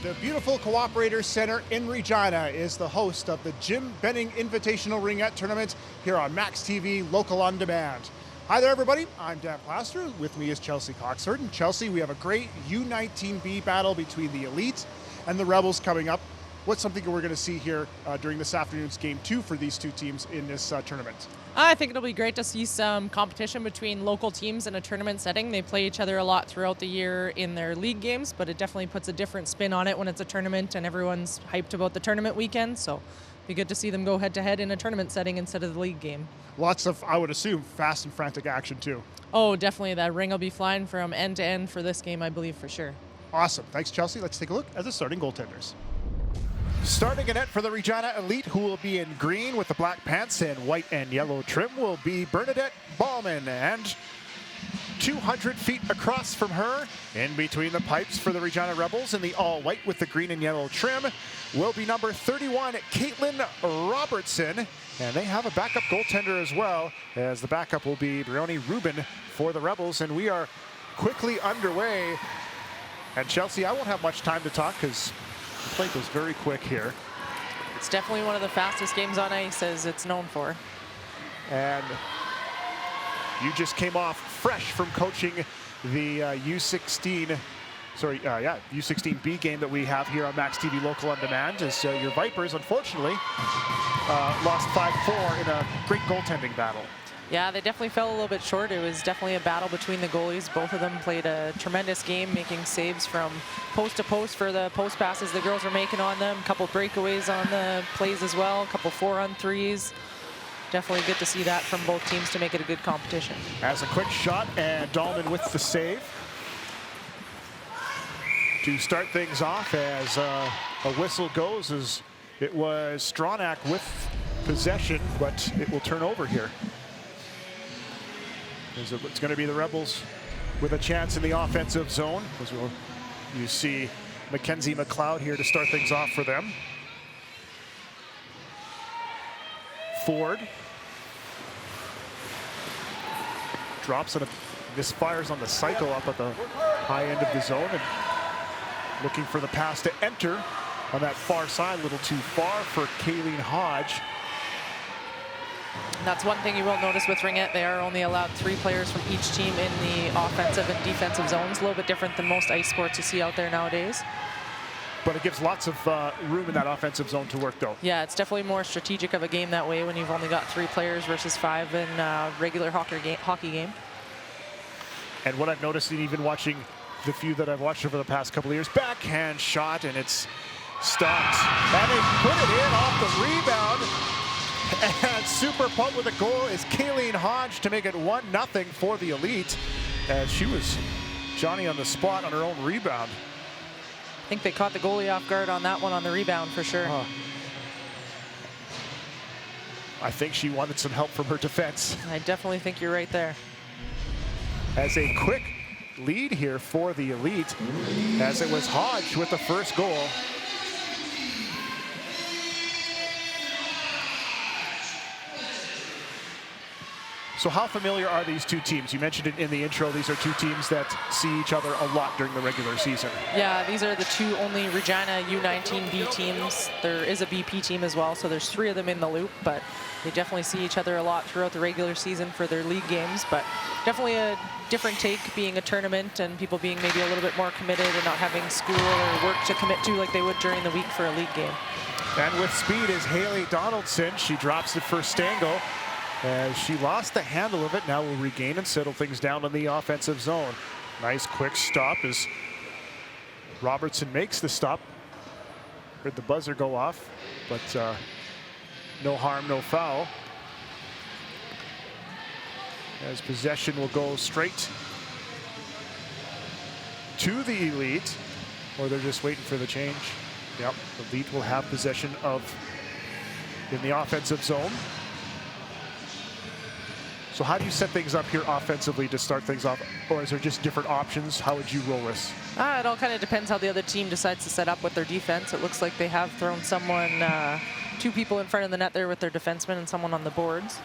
The beautiful Cooperator Center in Regina is the host of the Jim Benning Invitational Ringette Tournament here on Max TV, local on demand. Hi there, everybody. I'm Dan Plaster. With me is Chelsea Coxford. And Chelsea, we have a great U19B battle between the Elite and the Rebels coming up. What's something we're going to see here during this afternoon's game 2 for these two teams in this tournament? I think it'll be great to see some competition between local teams in a tournament setting. They play each other a lot throughout the year in their league games, but it definitely puts a different spin on it when it's a tournament and everyone's hyped about the tournament weekend. So it'd be good to see them go head-to-head in a tournament setting instead of the league game. Lots of, I would assume, fast and frantic action too. Oh, definitely. That ring will be flying from end to end for this game, I believe, for sure. Awesome. Thanks, Chelsea. Let's take a look at the starting goaltenders. Starting a net for the Regina Elite, who will be in green with the black pants and white and yellow trim, will be Bernadette Ballman. And 200 feet across from her, in between the pipes for the Regina Rebels in the all-white with the green and yellow trim, will be number 31, Caitlin Robertson. And they have a backup goaltender as well, as the backup will be Brioni Rubin for the Rebels. And we are quickly underway. And Chelsea, I won't have much time to talk because the play goes very quick here. It's definitely one of the fastest games on ice, as it's known for. And you just came off fresh from coaching the U16B game that we have here on Max TV Local on Demand, as your Vipers, unfortunately, lost 5-4 in a great goaltending battle. Yeah, they definitely fell a little bit short. It was definitely a battle between the goalies. Both of them played a tremendous game, making saves from post to post for the post passes the girls were making on them. A couple breakaways on the plays as well, a couple 4-on-3s. Definitely good to see that from both teams to make it a good competition. As a quick shot, and Dahlman with the save. To start things off, as a whistle goes, as it was Stronach with possession, but it will turn over here. It's going to be the Rebels with a chance in the offensive zone. As well, you see Mackenzie McLeod here to start things off for them. Ford drops and misfires on the cycle up at the high end of the zone, and looking for the pass to enter on that far side. A little too far for Kayleen Hodge. That's one thing you will notice with Ringette. They are only allowed 3 players from each team in the offensive and defensive zones. A little bit different than most ice sports you see out there nowadays. But it gives lots of room in that offensive zone to work, though. Yeah, it's definitely more strategic of a game that way when you've only got 3 players versus 5 in a regular hockey game. And what I've noticed, even watching the few that I've watched over the past couple of years, backhand shot, and it's stopped. And they put it in off the rebound. And super pumped with a goal is Kayleen Hodge to make it 1-0 for the Elite, as she was Johnny on the spot on her own rebound. I think they caught the goalie off guard on that one on the rebound for sure. I think she wanted some help from her defense. I definitely think you're right there. As a quick lead here for the Elite, as it was Hodge with the first goal. So how familiar are these two teams? You mentioned it in the intro. These are two teams that see each other a lot during the regular season. Yeah, these are the 2 only Regina U19B teams. There is a BP team as well, so there's 3 of them in the loop, but they definitely see each other a lot throughout the regular season for their league games. But definitely a different take being a tournament and people being maybe a little bit more committed and not having school or work to commit to like they would during the week for a league game. And with speed is Haley Donaldson. She drops it for Stengel. As she lost the handle of it, now will regain and settle things down in the offensive zone. Nice quick stop as Robertson makes the stop. Heard the buzzer go off, but no harm, no foul. As possession will go straight to the Elite, or they're just waiting for the change. Yep, the Elite will have possession in the offensive zone. So how do you set things up here offensively to start things off? Or is there just different options? How would you roll this? It all kind of depends how the other team decides to set up with their defense. It looks like they have thrown someone, 2 people in front of the net there with their defenseman and someone on the boards.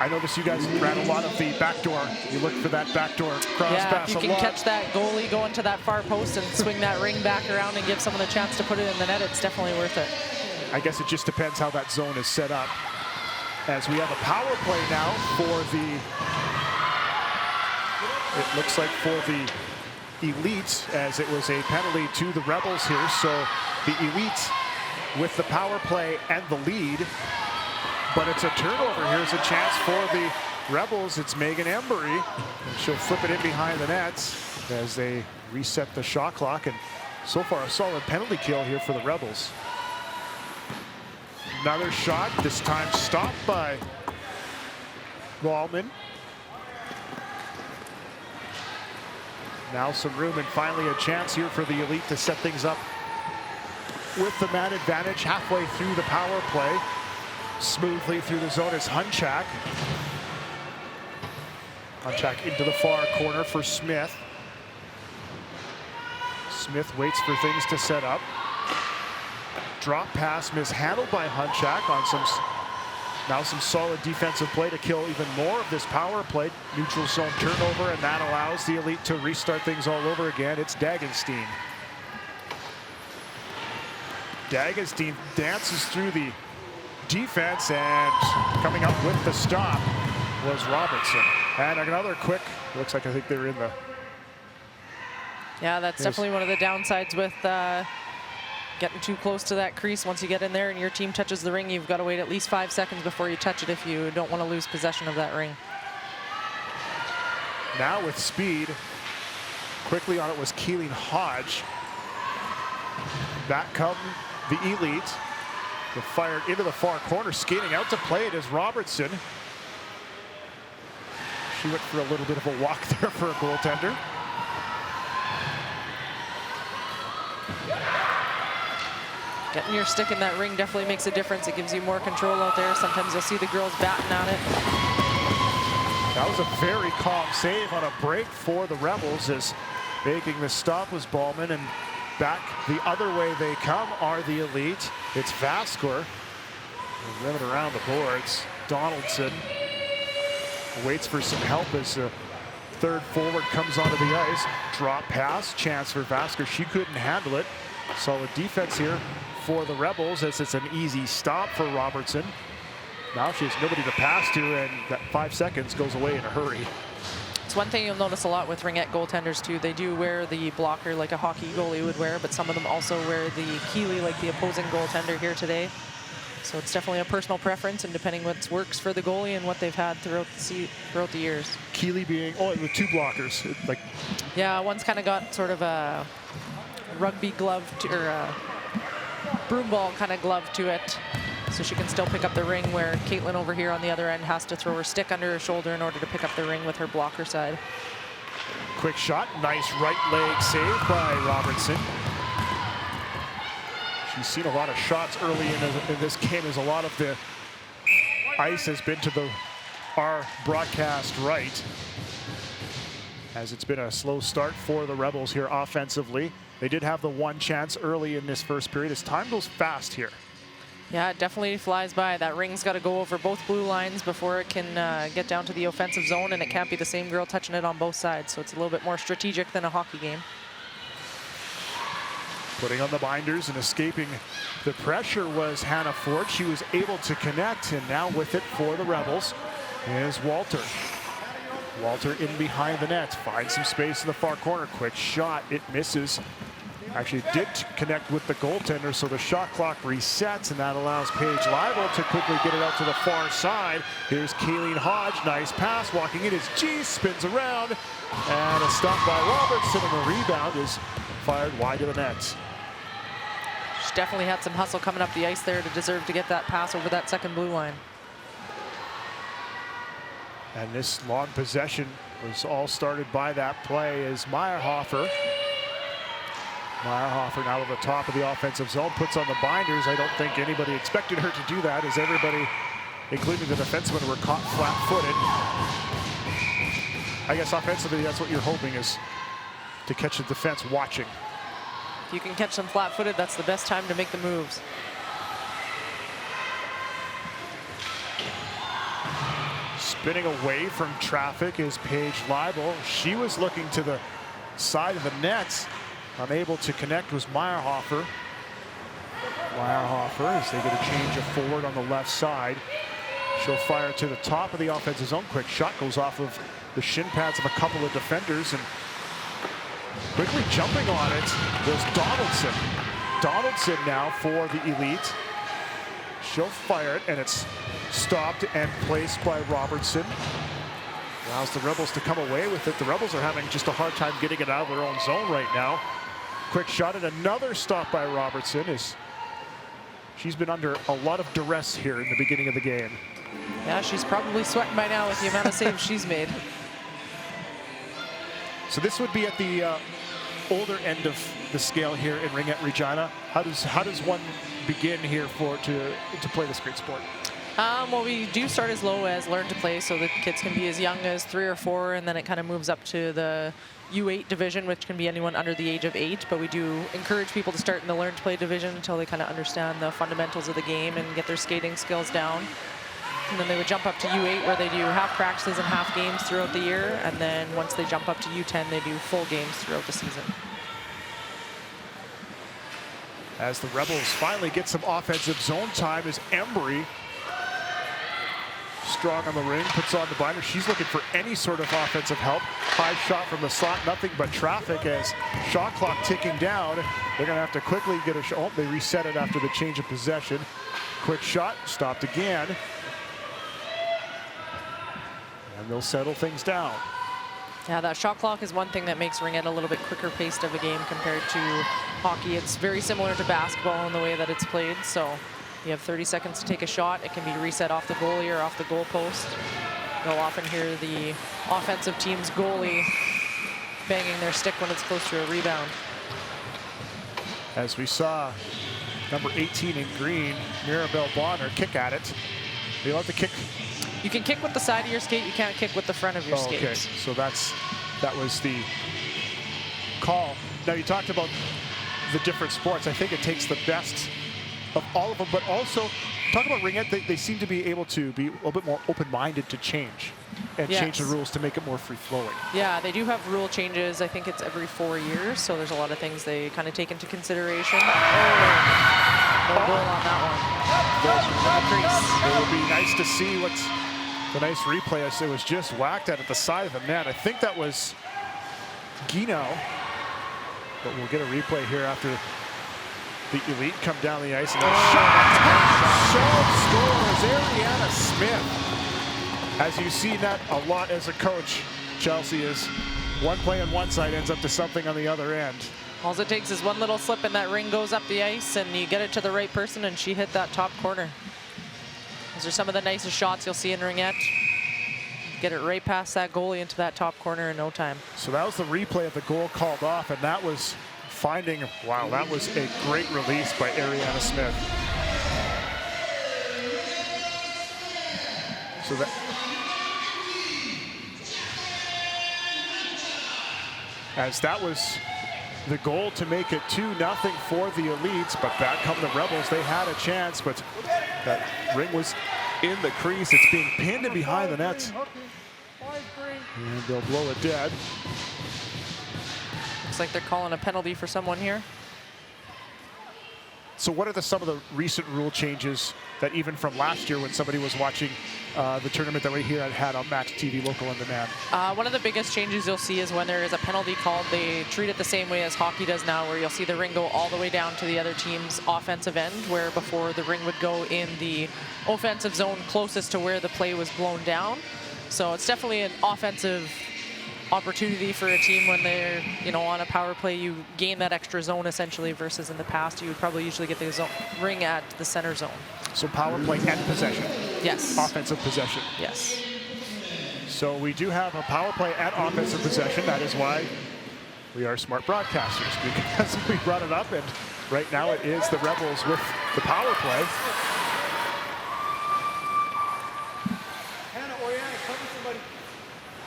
I noticed you guys ran a lot of the backdoor. You look for that backdoor cross Yeah, pass if you a can lot. catch that goalie going to that far post and swing that ring back around and give someone a chance to put it in the net, it's definitely worth it. I guess it just depends how that zone is set up. As we have a power play now for the, it looks like for the Elite, as it was a penalty to the Rebels here. So the Elite with the power play and the lead, but it's a turnover. Here's a chance for the Rebels. It's Megan Embury, and she'll flip it in behind the nets as they reset the shot clock. And so far, a solid penalty kill here for the Rebels. Another shot, this time stopped by Ballman. Now some room and finally a chance here for the Elite to set things up with the man advantage halfway through the power play. Smoothly through the zone is Hunchak. Hunchak into the far corner for Smith. Smith waits for things to set up. Drop pass mishandled by Hunchak on some solid defensive play to kill even more of this power play. Neutral zone turnover, and that allows the Elite to restart things all over again. It's Dagenstein. Dagenstein dances through the defense, and coming up with the stop was Robertson. And another quick, looks like I think they're in the... Yeah, that's definitely one of the downsides with getting too close to that crease. Once you get in there and your team touches the ring, you've got to wait at least 5 seconds before you touch it if you don't want to lose possession of that ring. Now with speed, quickly on it was Keeling Hodge. Back come the Elite. They're fired into the far corner, skating out to play it is Robertson. She went for a little bit of a walk there for a goaltender. Getting your stick in that ring definitely makes a difference. It gives you more control out there. Sometimes you'll see the girls batting at it. That was a very calm save on a break for the Rebels, as making the stop was Ballman, and back the other way they come are the Elite. It's Vaskor. Running around the boards. Donaldson waits for some help as the third forward comes onto the ice. Drop pass, chance for Vaskor. She couldn't handle it. Solid defense here for the Rebels, as it's an easy stop for Robertson. Now she has nobody to pass to, and that 5 seconds goes away in a hurry. It's one thing you'll notice a lot with Ringette goaltenders too. They do wear the blocker like a hockey goalie would wear, but some of them also wear the Keeley like the opposing goaltender here today. So it's definitely a personal preference, and depending what works for the goalie and what they've had throughout the years. Keeley being, oh, the two blockers. Like, yeah, one's kind of got sort of a rugby glove or a broom ball kind of glove to it, so she can still pick up the ring, where Caitlin over here on the other end has to throw her stick under her shoulder in order to pick up the ring with her blocker side. Quick shot, nice right leg save by Robertson. She's seen a lot of shots early in this game, as a lot of the ice has been to our broadcast right, as it's been a slow start for the Rebels here offensively. They did have the one chance early in this first period, as time goes fast here. Yeah, it definitely flies by. That ring's got to go over both blue lines before it can get down to the offensive zone, and it can't be the same girl touching it on both sides, so it's a little bit more strategic than a hockey game. Putting on the binders and escaping the pressure was Hannah Ford. She was able to connect, and now with it for the Rebels is Walter. Walter in behind the net, finds some space in the far corner. Quick shot, it misses. Actually did connect with the goaltender, so the shot clock resets, and that allows Paige Lible to quickly get it out to the far side. Here's Kayleen Hodge, nice pass, walking in as G spins around, and a stop by Robertson, and the rebound is fired wide to the net. She definitely had some hustle coming up the ice there to deserve to get that pass over that second blue line. And this long possession was all started by that play as Meyerhofer now at the top of the offensive zone, puts on the binders. I don't think anybody expected her to do that, as everybody, including the defensemen, were caught flat-footed. I guess offensively, that's what you're hoping, is to catch the defense watching. If you can catch them flat-footed, that's the best time to make the moves. Spinning away from traffic is Paige Leibel. She was looking to the side of the nets. Unable to connect was Meyerhofer. Meyerhofer, as they get a change of forward on the left side. She'll fire to the top of the offensive zone. Quick shot goes off of the shin pads of a couple of defenders, and quickly jumping on it was Donaldson. Donaldson now for the Elite. She'll fire it, and it's stopped and placed by Robertson. Allows the Rebels to come away with it. The Rebels are having just a hard time getting it out of their own zone right now. Quick shot and another stop by Robertson. She's been under a lot of duress here in the beginning of the game. Yeah, she's probably sweating by now with the amount of saves she's made. So this would be at the older end of the scale here in Ringette Regina. How does one begin here to play this great sport? Well, we do start as low as learn to play, so the kids can be as young as 3 or 4, and then it kind of moves up to the U8 division, which can be anyone under the age of 8. But we do encourage people to start in the learn to play division until they kind of understand the fundamentals of the game and get their skating skills down. And then they would jump up to U8, where they do half practices and half games throughout the year. And then once they jump up to U10, they do full games throughout the season. As the Rebels finally get some offensive zone time, is Embry strong on the ring, puts on the binder. She's looking for any sort of offensive help. High shot from the slot, nothing but traffic as shot clock ticking down. They're going to have to quickly get a shot. Oh, they reset it after the change of possession. Quick shot, stopped again. And they'll settle things down. Yeah, that shot clock is one thing that makes Ringette a little bit quicker paced of a game compared to hockey. It's very similar to basketball in the way that it's played. So you have 30 seconds to take a shot. It can be reset off the goalie or off the goal post. You'll often hear the offensive team's goalie banging their stick when it's close to a rebound. As we saw, number 18 in green, Mirabelle Bonner, kick at it. They love to kick. You can kick with the side of your skate. You can't kick with the front of your skate. Okay, so that was the call. Now you talked about the different sports. I think it takes the best of all of them, but also talk about Ringette. They seem to be able to be a little bit more open-minded to change and change the rules to make it more free-flowing. Yeah, they do have rule changes. I think it's every 4 years, so there's a lot of things they kind of take into consideration. Oh, no goal on that one. It would be nice to see what's the nice replay. It was just whacked at the side of the net. I think that was Guino, but we'll get a replay here after the Elite come down the ice. And shot scores Ariana Smith. As you see that a lot as a coach, Chelsea, is one play on one side ends up to something on the other end. All it takes is one little slip and that ring goes up the ice and you get it to the right person, and she hit that top corner. Those are some of the nicest shots you'll see in Ringette. Get it right past that goalie into that top corner in no time. So that was the replay of the goal called off, and that was finding, wow, that was a great release by Ariana Smith. So that, as that was the goal to make it 2-0 for the Elites, but back come the Rebels. They had a chance, but that ring was in the crease. It's being pinned in behind the net. And they'll blow it dead. Looks like they're calling a penalty for someone here. So what are some of the recent rule changes that even from last year when somebody was watching the tournament that we here had on Max TV Local on Demand? One of the biggest changes you'll see is when there is a penalty called, they treat it the same way as hockey does now, where you'll see the ring go all the way down to the other team's offensive end, where before the ring would go in the offensive zone closest to where the play was blown down. So it's definitely an offensive opportunity for a team when they're, on a power play. You gain that extra zone essentially, versus in the past you would probably usually get the ring at the center zone. So power play and possession. Yes. Offensive possession. Yes. So we do have a power play at offensive possession. That is why we are smart broadcasters, because we brought it up, and right now it is the Rebels with the power play.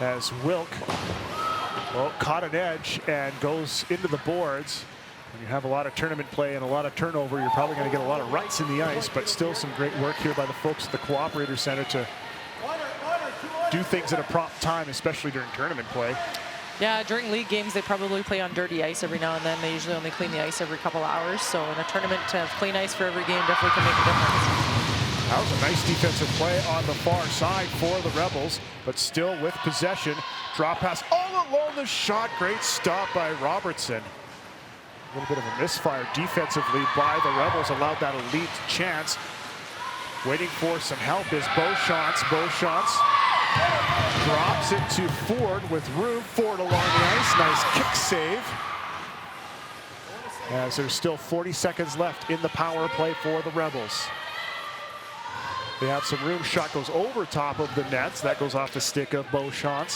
As Wilk, caught an edge and goes into the boards. When you have a lot of tournament play and a lot of turnover, you're probably going to get a lot of ruts in the ice, but still some great work here by the folks at the Cooperator Center to do things at a prompt time, especially during tournament play. Yeah, during league games, they probably play on dirty ice every now and then. They usually only clean the ice every couple hours. So in a tournament, to have clean ice for every game definitely can make a difference. That was a nice defensive play on the far side for the Rebels, but still with possession. Drop pass all along the shot. Great stop by Robertson. A little bit of a misfire defensively by the Rebels, allowed that elite chance. Waiting for some help is Beauchamp. Beauchamp drops it to Ford with room. Ford along the ice. Nice kick save. As there's still 40 seconds left in the power play for the Rebels. They have some room. Shot goes over top of the nets. That goes off the stick of Beauchamp.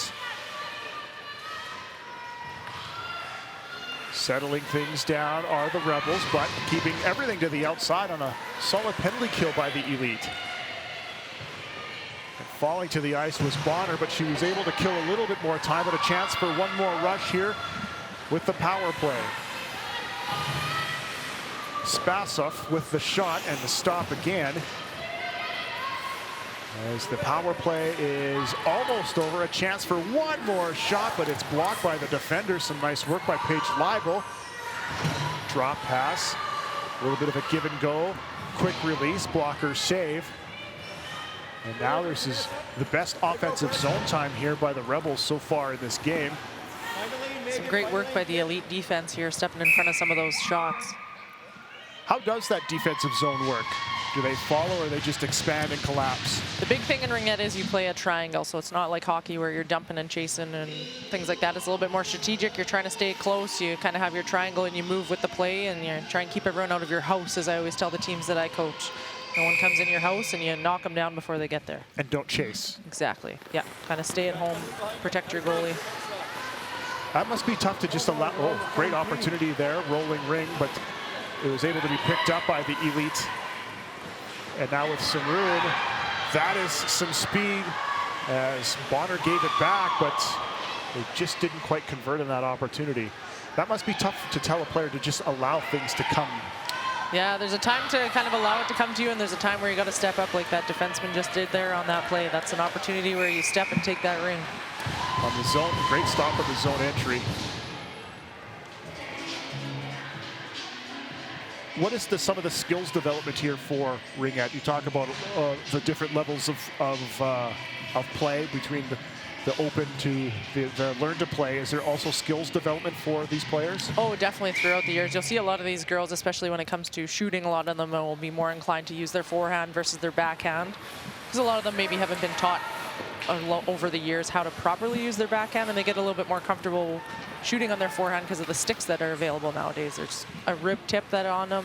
Settling things down are the Rebels, but keeping everything to the outside on a solid penalty kill by the Elite. And falling to the ice was Bonner, but she was able to kill a little bit more time, but a chance for one more rush here with the power play. Spasov with the shot and the stop again. As the power play is almost over, a chance for one more shot, but it's blocked by the defender. Some nice work by Paige Leibel. Drop pass, a little bit of a give and go. Quick release, blocker save. And now this is the best offensive zone time here by the Rebels so far in this game. Some great work by the Elite defense here, stepping in front of some of those shots. How does that defensive zone work? Do they follow or they just expand and collapse? The big thing in Ringette is you play a triangle, so it's not like hockey where you're dumping and chasing and things like that. It's a little bit more strategic. You're trying to stay close. You kind of have your triangle and you move with the play, and you try and keep everyone out of your house, as I always tell the teams that I coach. No one comes in your house, and you knock them down before they get there. And don't chase. Exactly. Yeah, kind of stay at home, protect your goalie. That must be tough to just allow. Oh, great opportunity there, rolling ring, but it was able to be picked up by the Elite. And now with some room, that is some speed as Bonner gave it back, but they just didn't quite convert on that opportunity. That must be tough to tell a player to just allow things to come. Yeah, there's a time to kind of allow it to come to you, and there's a time where you got to step up like that defenseman just did there on that play. That's an opportunity where you step and take that ring. On the zone, great stop at the zone entry. What is some of the skills development here for Ringette? You talk about the different levels of play between the open to the learn to play. Is there also skills development for these players? Oh, definitely throughout the years. You'll see a lot of these girls, especially when it comes to shooting, a lot of them will be more inclined to use their forehand versus their backhand. Because a lot of them maybe haven't been taught over the years how to properly use their backhand, and they get a little bit more comfortable shooting on their forehand because of the sticks that are available nowadays. There's a rib tip that on them.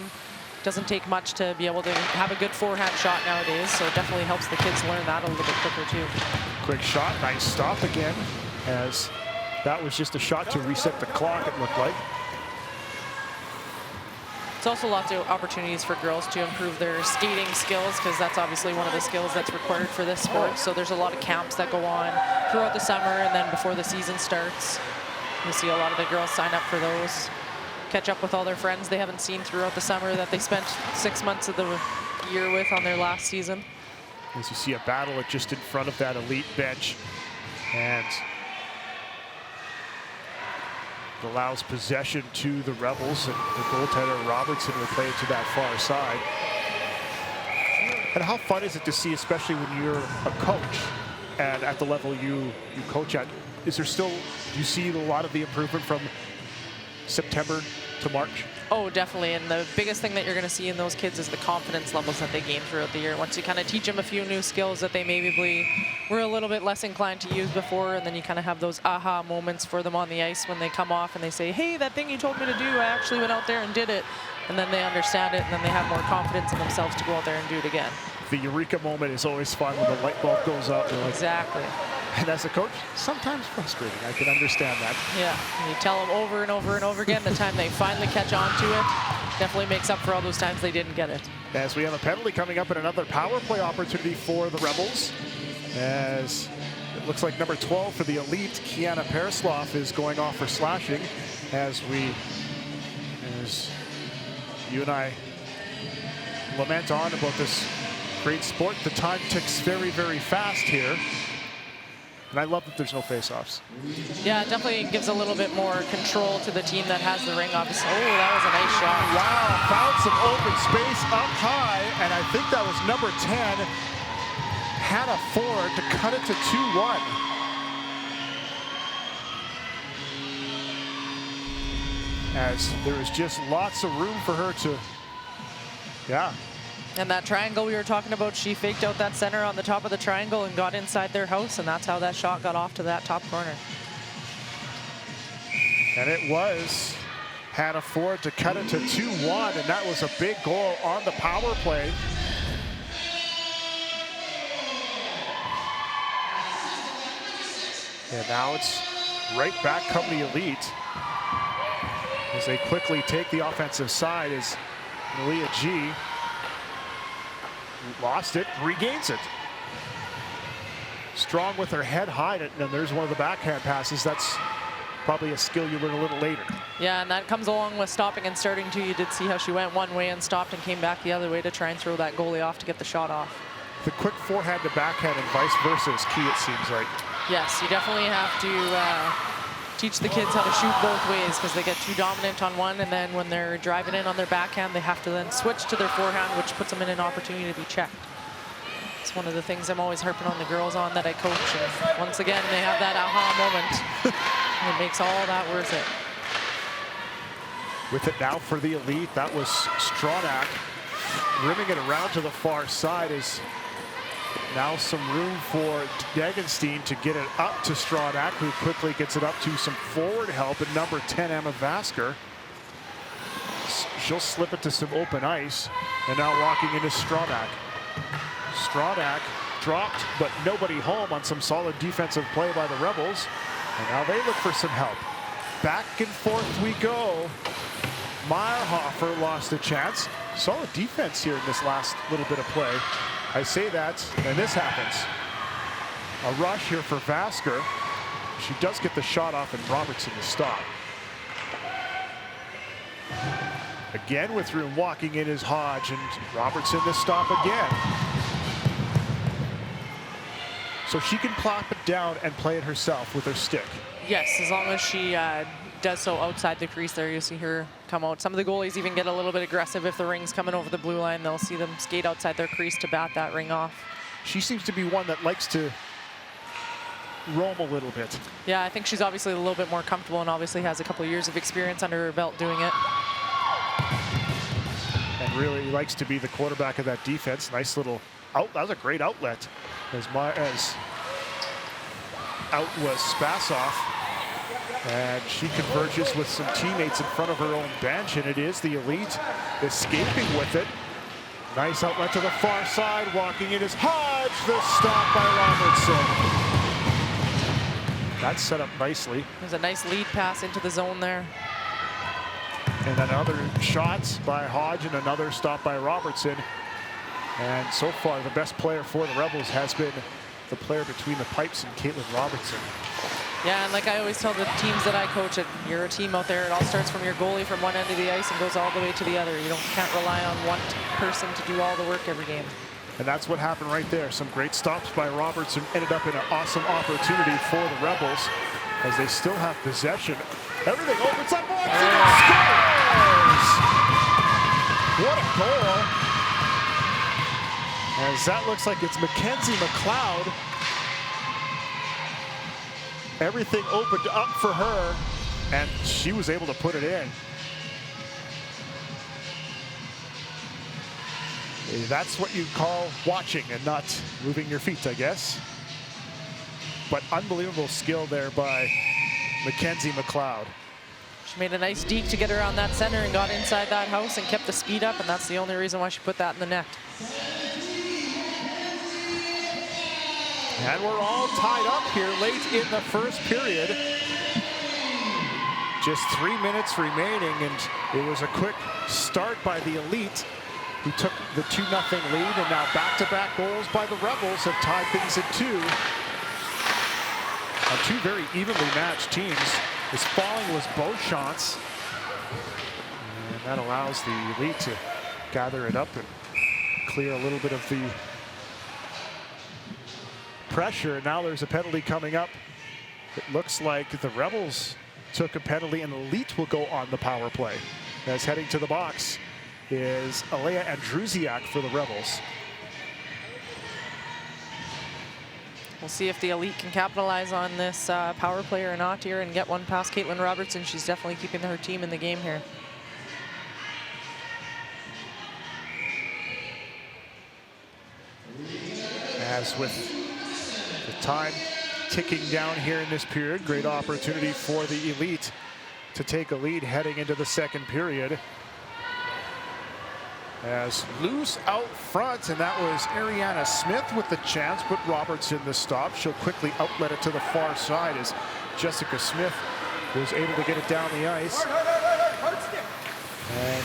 Doesn't take much to be able to have a good forehand shot nowadays, so it definitely helps the kids learn that a little bit quicker too. Quick shot, nice stop again, as that was just a shot to reset the clock, it looked like. It's also lots of opportunities for girls to improve their skating skills, because that's obviously one of the skills that's required for this sport. So there's a lot of camps that go on throughout the summer, and then before the season starts, you see a lot of the girls sign up for those. Catch up with all their friends they haven't seen throughout the summer that they spent 6 months of the year with on their last season. As you see a battle just in front of that Elite bench, and it allows possession to the Rebels, and the goaltender Robertson will play it to that far side. And how fun is it to see, especially when you're a coach and at the level you coach at? Is there still, do you see a lot of the improvement from September to March? Oh, definitely. And the biggest thing that you're going to see in those kids is the confidence levels that they gain throughout the year. Once you kind of teach them a few new skills that they maybe were a little bit less inclined to use before, and then you kind of have those aha moments for them on the ice when they come off and they say, hey, that thing you told me to do, I actually went out there and did it. And then they understand it, and then they have more confidence in themselves to go out there and do it again. The eureka moment is always fun when the light bulb goes up. Like, exactly. And as a coach, sometimes frustrating. I can understand that. Yeah, and you tell them over and over and over again. The time they finally catch on to it definitely makes up for all those times they didn't get it. As we have a penalty coming up and another power play opportunity for the Rebels. As it looks like number 12 for the Elite, Kiana Pereslov, is going off for slashing. As you and I lament on about this great sport, the time ticks very, very fast here. And I love that there's no face-offs. Yeah, it definitely gives a little bit more control to the team that has the ring, obviously. Oh, that was a nice shot. Wow, found some open space up high, and I think that was number 10, Hannah Ford, to cut it to 2-1. As there was just lots of room for her to, yeah. And that triangle we were talking about, she faked out that center on the top of the triangle and got inside their house, and that's how that shot got off to that top corner. And it was Hannah Ford to cut it to 2-1, and that was a big goal on the power play. And now it's right back come the Elite as they quickly take the offensive side as Malia G lost it, regains it. Strong with her head high, and there's one of the backhand passes. That's probably a skill you learn a little later. Yeah, and that comes along with stopping and starting too. You did see how she went one way and stopped and came back the other way to try and throw that goalie off to get the shot off. The quick forehand to backhand and vice versa is key, it seems like. Yes, you definitely have to teach the kids how to shoot both ways, because they get too dominant on one, and then when they're driving in on their backhand, they have to then switch to their forehand, which puts them in an opportunity to be checked. It's one of the things I'm always harping on the girls on that I coach. And once again, they have that aha moment. And it makes all that worth it. With it now for the Elite, that was Stronach rimming it around to the far side. Is now some room for Degenstein to get it up to Stronach, who quickly gets it up to some forward help at number 10, Emma Vasker. She'll slip it to some open ice, and now walking into Stronach. Stronach dropped, but nobody home on some solid defensive play by the Rebels. And now they look for some help. Back and forth we go. Meyerhofer lost a chance. Solid defense here in this last little bit of play. I say that, and this happens. A rush here for Vasker. She does get the shot off, and Robertson to stop. Again with room, walking in is Hodge, and Robertson to stop again. So she can plop it down and play it herself with her stick. Yes, as long as she does so outside the crease there, you see her come out. Some of the goalies even get a little bit aggressive if the ring's coming over the blue line. They'll see them skate outside their crease to bat that ring off. She seems to be one that likes to roam a little bit. Yeah, I think she's obviously a little bit more comfortable and obviously has a couple of years of experience under her belt doing it. And really likes to be the quarterback of that defense. Nice little out. That was a great outlet. As out was Spasoff, and she converges with some teammates in front of her own bench, and it is the Elite escaping with it. Nice outlet to the far side, walking in is Hodge, the stop by Robertson. That's set up nicely. There's a nice lead pass into the zone there. And another shot by Hodge and another stop by Robertson. And so far, the best player for the Rebels has been the player between the pipes and Caitlin Robertson. Yeah, and like I always tell the teams that I coach, you're a team out there. It all starts from your goalie from one end of the ice and goes all the way to the other. You can't rely on one person to do all the work every game. And that's what happened right there. Some great stops by Robertson ended up in an awesome opportunity for the Rebels as they still have possession. Everything opens up once and scores! What a goal! As that looks like it's Mackenzie McLeod. Everything opened up for her, and she was able to put it in. That's what you call watching and not moving your feet, I guess. But unbelievable skill there by Mackenzie McLeod. She made a nice deke to get around that center and got inside that house and kept the speed up, and that's the only reason why she put that in the net. And we're all tied up here late in the first period. Just 3 minutes remaining, and it was a quick start by the Elite, who took the 2-0 lead, and now back-to-back goals by the Rebels have tied things at 2. Two very evenly matched teams. This falling was Beauchamps, and that allows the Elite to gather it up and clear a little bit of the pressure. Now there's a penalty coming up. It looks like the Rebels took a penalty, and Elite will go on the power play. As heading to the box is Alea Andrusiak for the Rebels. We'll see if the Elite can capitalize on this power play or not here and get one past Caitlin Robertson. She's definitely keeping her team in the game here. As with the time ticking down here in this period, great opportunity for the Elite to take a lead heading into the second period. As loose out front, and that was Ariana Smith with the chance, but Robertson the stop. She'll quickly outlet it to the far side as Jessica Smith was able to get it down the ice. And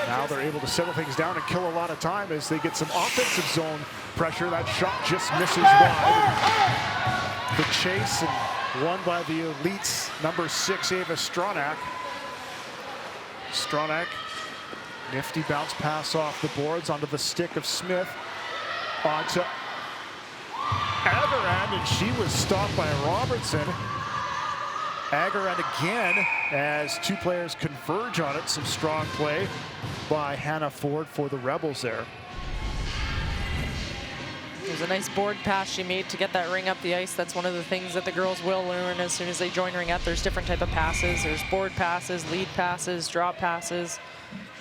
now they're able to settle things down and kill a lot of time as they get some offensive zone pressure. That shot just misses wide. The chase and won by the Elite's number 6, Ava Stronach. Stronach, nifty bounce pass off the boards onto the stick of Smith. Onto Agarand, and she was stopped by Robertson. Agarand again as two players converge on it. Some strong play by Hannah Ford for the Rebels there. It was a nice board pass she made to get that ring up the ice. That's one of the things that the girls will learn as soon as they join Ringette. There's different type of passes. There's board passes, lead passes, drop passes.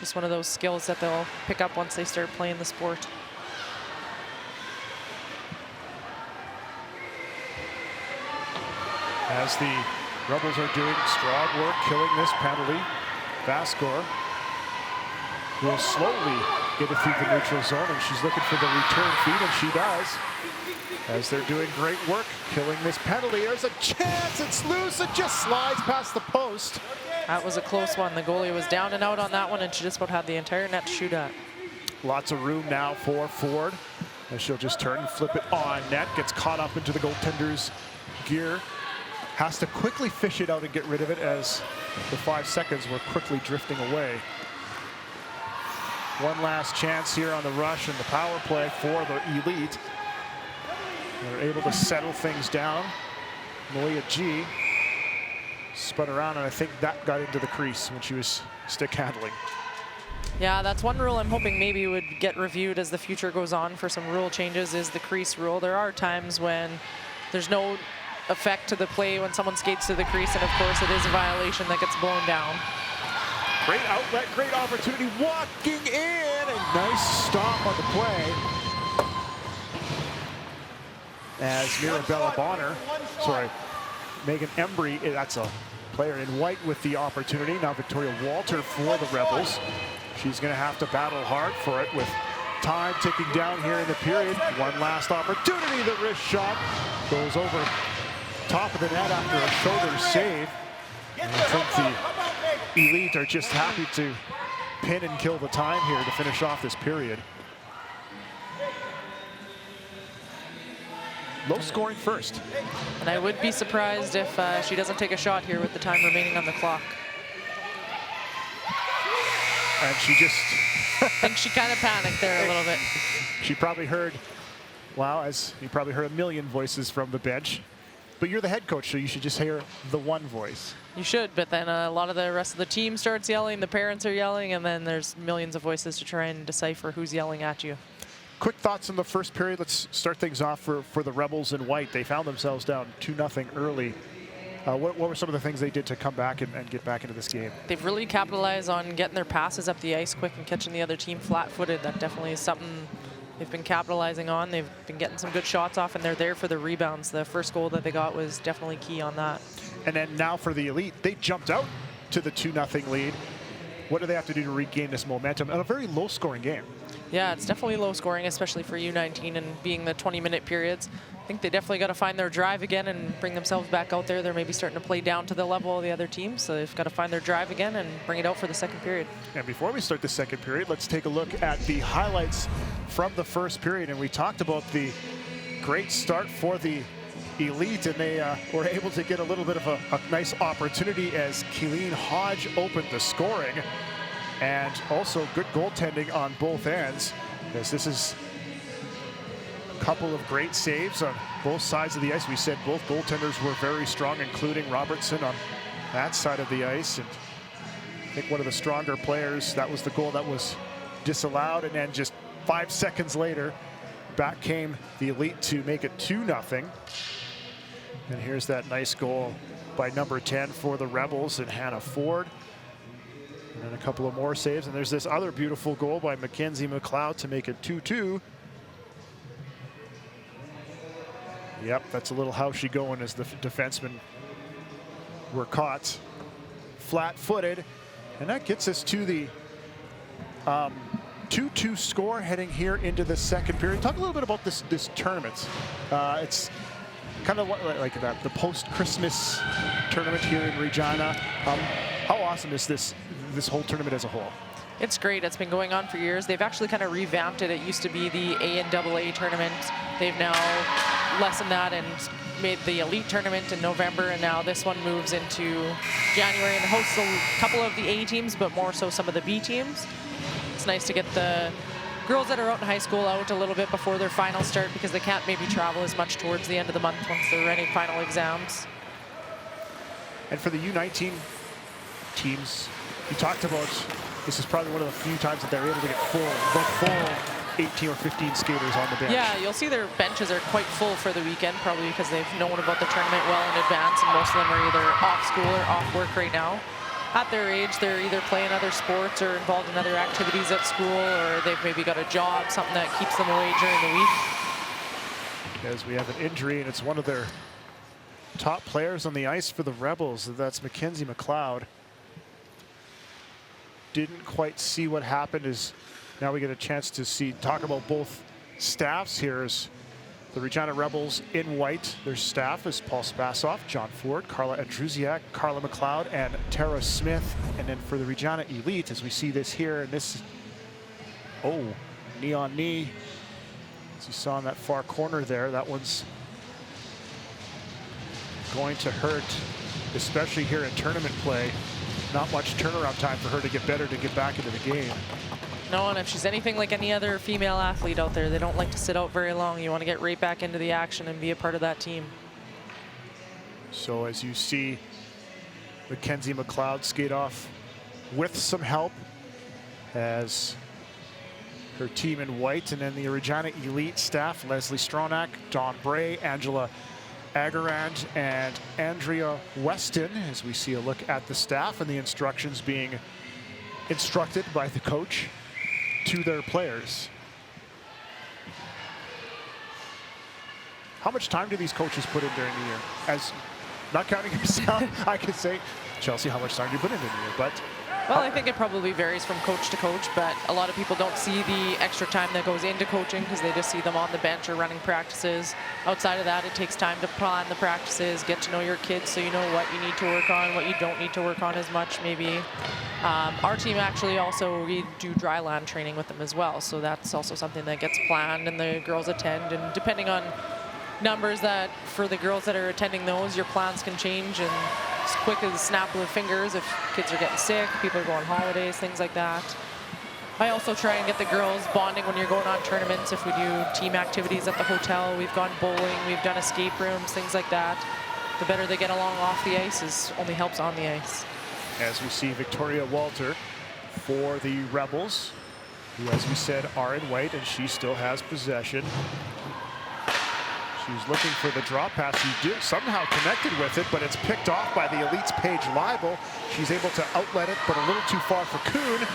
Just one of those skills that they'll pick up once they start playing the sport. As the Rebels are doing strong work, killing this penalty, Vascor will slowly get it through the neutral zone, and she's looking for the return feed, and she does. As they're doing great work, killing this penalty. There's a chance, it's loose, it just slides past the post. That was a close one. The goalie was down and out on that one, and she just about had the entire net to shoot at. Lots of room now for Ford, as she'll just turn and flip it on net. Gets caught up into the goaltender's gear. Has to quickly fish it out and get rid of it as the 5 seconds were quickly drifting away. One last chance here on the rush and the power play for the Elite. They're able to settle things down. Malia G spun around, and I think that got into the crease when she was stick handling. Yeah, that's one rule I'm hoping maybe would get reviewed as the future goes on for some rule changes, is the crease rule. There are times when there's no effect to the play when someone skates to the crease, and of course it is a violation that gets blown down. Great outlet, great opportunity, walking in, and nice stop on the play. As Mirabella Bonner, Megan Embry, that's a player in white with the opportunity. Now Victoria Walter for the Rebels. She's gonna have to battle hard for it with time ticking down here in the period. One last opportunity, the wrist shot goes over top of the net after a shoulder save. And I think the Elite are just happy to pin and kill the time here to finish off this period. Low scoring first. And I would be surprised if she doesn't take a shot here with the time remaining on the clock. And she just... I think she kind of panicked there a little bit. She probably heard, wow, as you probably heard a million voices from the bench. But you're the head coach, so you should just hear the one voice. You should, but then a lot of the rest of the team starts yelling, the parents are yelling, and then there's millions of voices to try and decipher who's yelling at you. Quick thoughts on the first period. Let's start things off for the Rebels in white. They found themselves down 2-0 early. What were some of the things they did to come back and get back into this game? They've really capitalized on getting their passes up the ice quick and catching the other team flat-footed. That definitely is something they've been capitalizing on. They've been getting some good shots off, and they're there for the rebounds. The first goal that they got was definitely key on that. And then now for the Elite, they jumped out to the 2-0 lead. What do they have to do to regain this momentum in a very low-scoring game? Yeah, it's definitely low scoring, especially for U19 and being the 20-minute periods. I think they definitely got to find their drive again and bring themselves back out there. They're maybe starting to play down to the level of the other team, so they've got to find their drive again and bring it out for the second period. And before we start the second period, let's take a look at the highlights from the first period. And we talked about the great start for the Elite, and they were able to get a little bit of a nice opportunity as Keeleen Hodge opened the scoring. And also good goaltending on both ends, as this is couple of great saves on both sides of the ice. We said both goaltenders were very strong, including Robertson on that side of the ice. And I think one of the stronger players, that was the goal that was disallowed. And then just 5 seconds later, back came the Elite to make it 2-0. And here's that nice goal by number 10 for the Rebels and Hannah Ford. And then a couple of more saves. And there's this other beautiful goal by Mackenzie McLeod to make it 2-2. Yep, that's a little how she going as the defensemen were caught flat-footed. And that gets us to the 2-2 score heading here into the second period. Talk a little bit about this tournament. It's kind of like that, the post-Christmas tournament here in Regina. How awesome is this whole tournament as a whole? It's great. It's been going on for years. They've actually kind of revamped it. It used to be the A and AA tournament. They've now lessened that and made the Elite tournament in November, and now this one moves into January and hosts a couple of the A teams, but more so some of the B teams. It's nice to get the girls that are out in high school out a little bit before their finals start, because they can't maybe travel as much towards the end of the month once they're running final exams. And for the U19 teams, you talked about this is probably one of the few times that they're able to get the full 18 or 15 skaters on the bench. Yeah, you'll see their benches are quite full for the weekend, probably because they've known about the tournament well in advance, and most of them are either off school or off work right now. At their age, they're either playing other sports or involved in other activities at school, or they've maybe got a job, something that keeps them away during the week. As we have an injury, and it's one of their top players on the ice for the Rebels. That's Mackenzie McLeod. Didn't quite see what happened. As now we get a chance to talk about both staffs here. As the Regina Rebels in white, their staff is Paul Spasoff, John Ford, Carla Andrusiak, Carla McLeod, and Tara Smith. And then for the Regina Elite, as we see this here, and this, knee on knee. As you saw in that far corner there, that one's going to hurt, especially here in tournament play. Not much turnaround time for her to get better, to get back into the game. No, and if she's anything like any other female athlete out there, they don't like to sit out very long. You want to get right back into the action and be a part of that team. So as you see Mackenzie McLeod skate off with some help as her team in white, and then the Regina Elite staff, Leslie Stronach, Dawn Bray, Angela Agarand, and Andrea Weston, as we see a look at the staff and the instructions being instructed by the coach to their players. How much time do these coaches put in during the year? As not counting yourself, I could say, Chelsea, how much time do you put in the year? But well, I think it probably varies from coach to coach, but a lot of people don't see the extra time that goes into coaching because they just see them on the bench or running practices. Outside of that, it takes time to plan the practices, get to know your kids so you know what you need to work on, what you don't need to work on as much maybe. Our team actually also, we do dry land training with them as well, so that's also something that gets planned and the girls attend, and depending on numbers that for the girls that are attending those, your plans can change and as quick as a snap of the fingers if kids are getting sick, people are going on holidays, things like that. I also try and get the girls bonding when you're going on tournaments. If we do team activities at the hotel, we've gone bowling, we've done escape rooms, things like that. The better they get along off the ice only helps on the ice. As we see Victoria Walter for the Rebels, who, as we said, are in white, and she still has possession. She's looking for the drop pass. She did somehow connected with it, but it's picked off by the Elite's Paige Leibel. She's able to outlet it, but a little too far for Kuhn,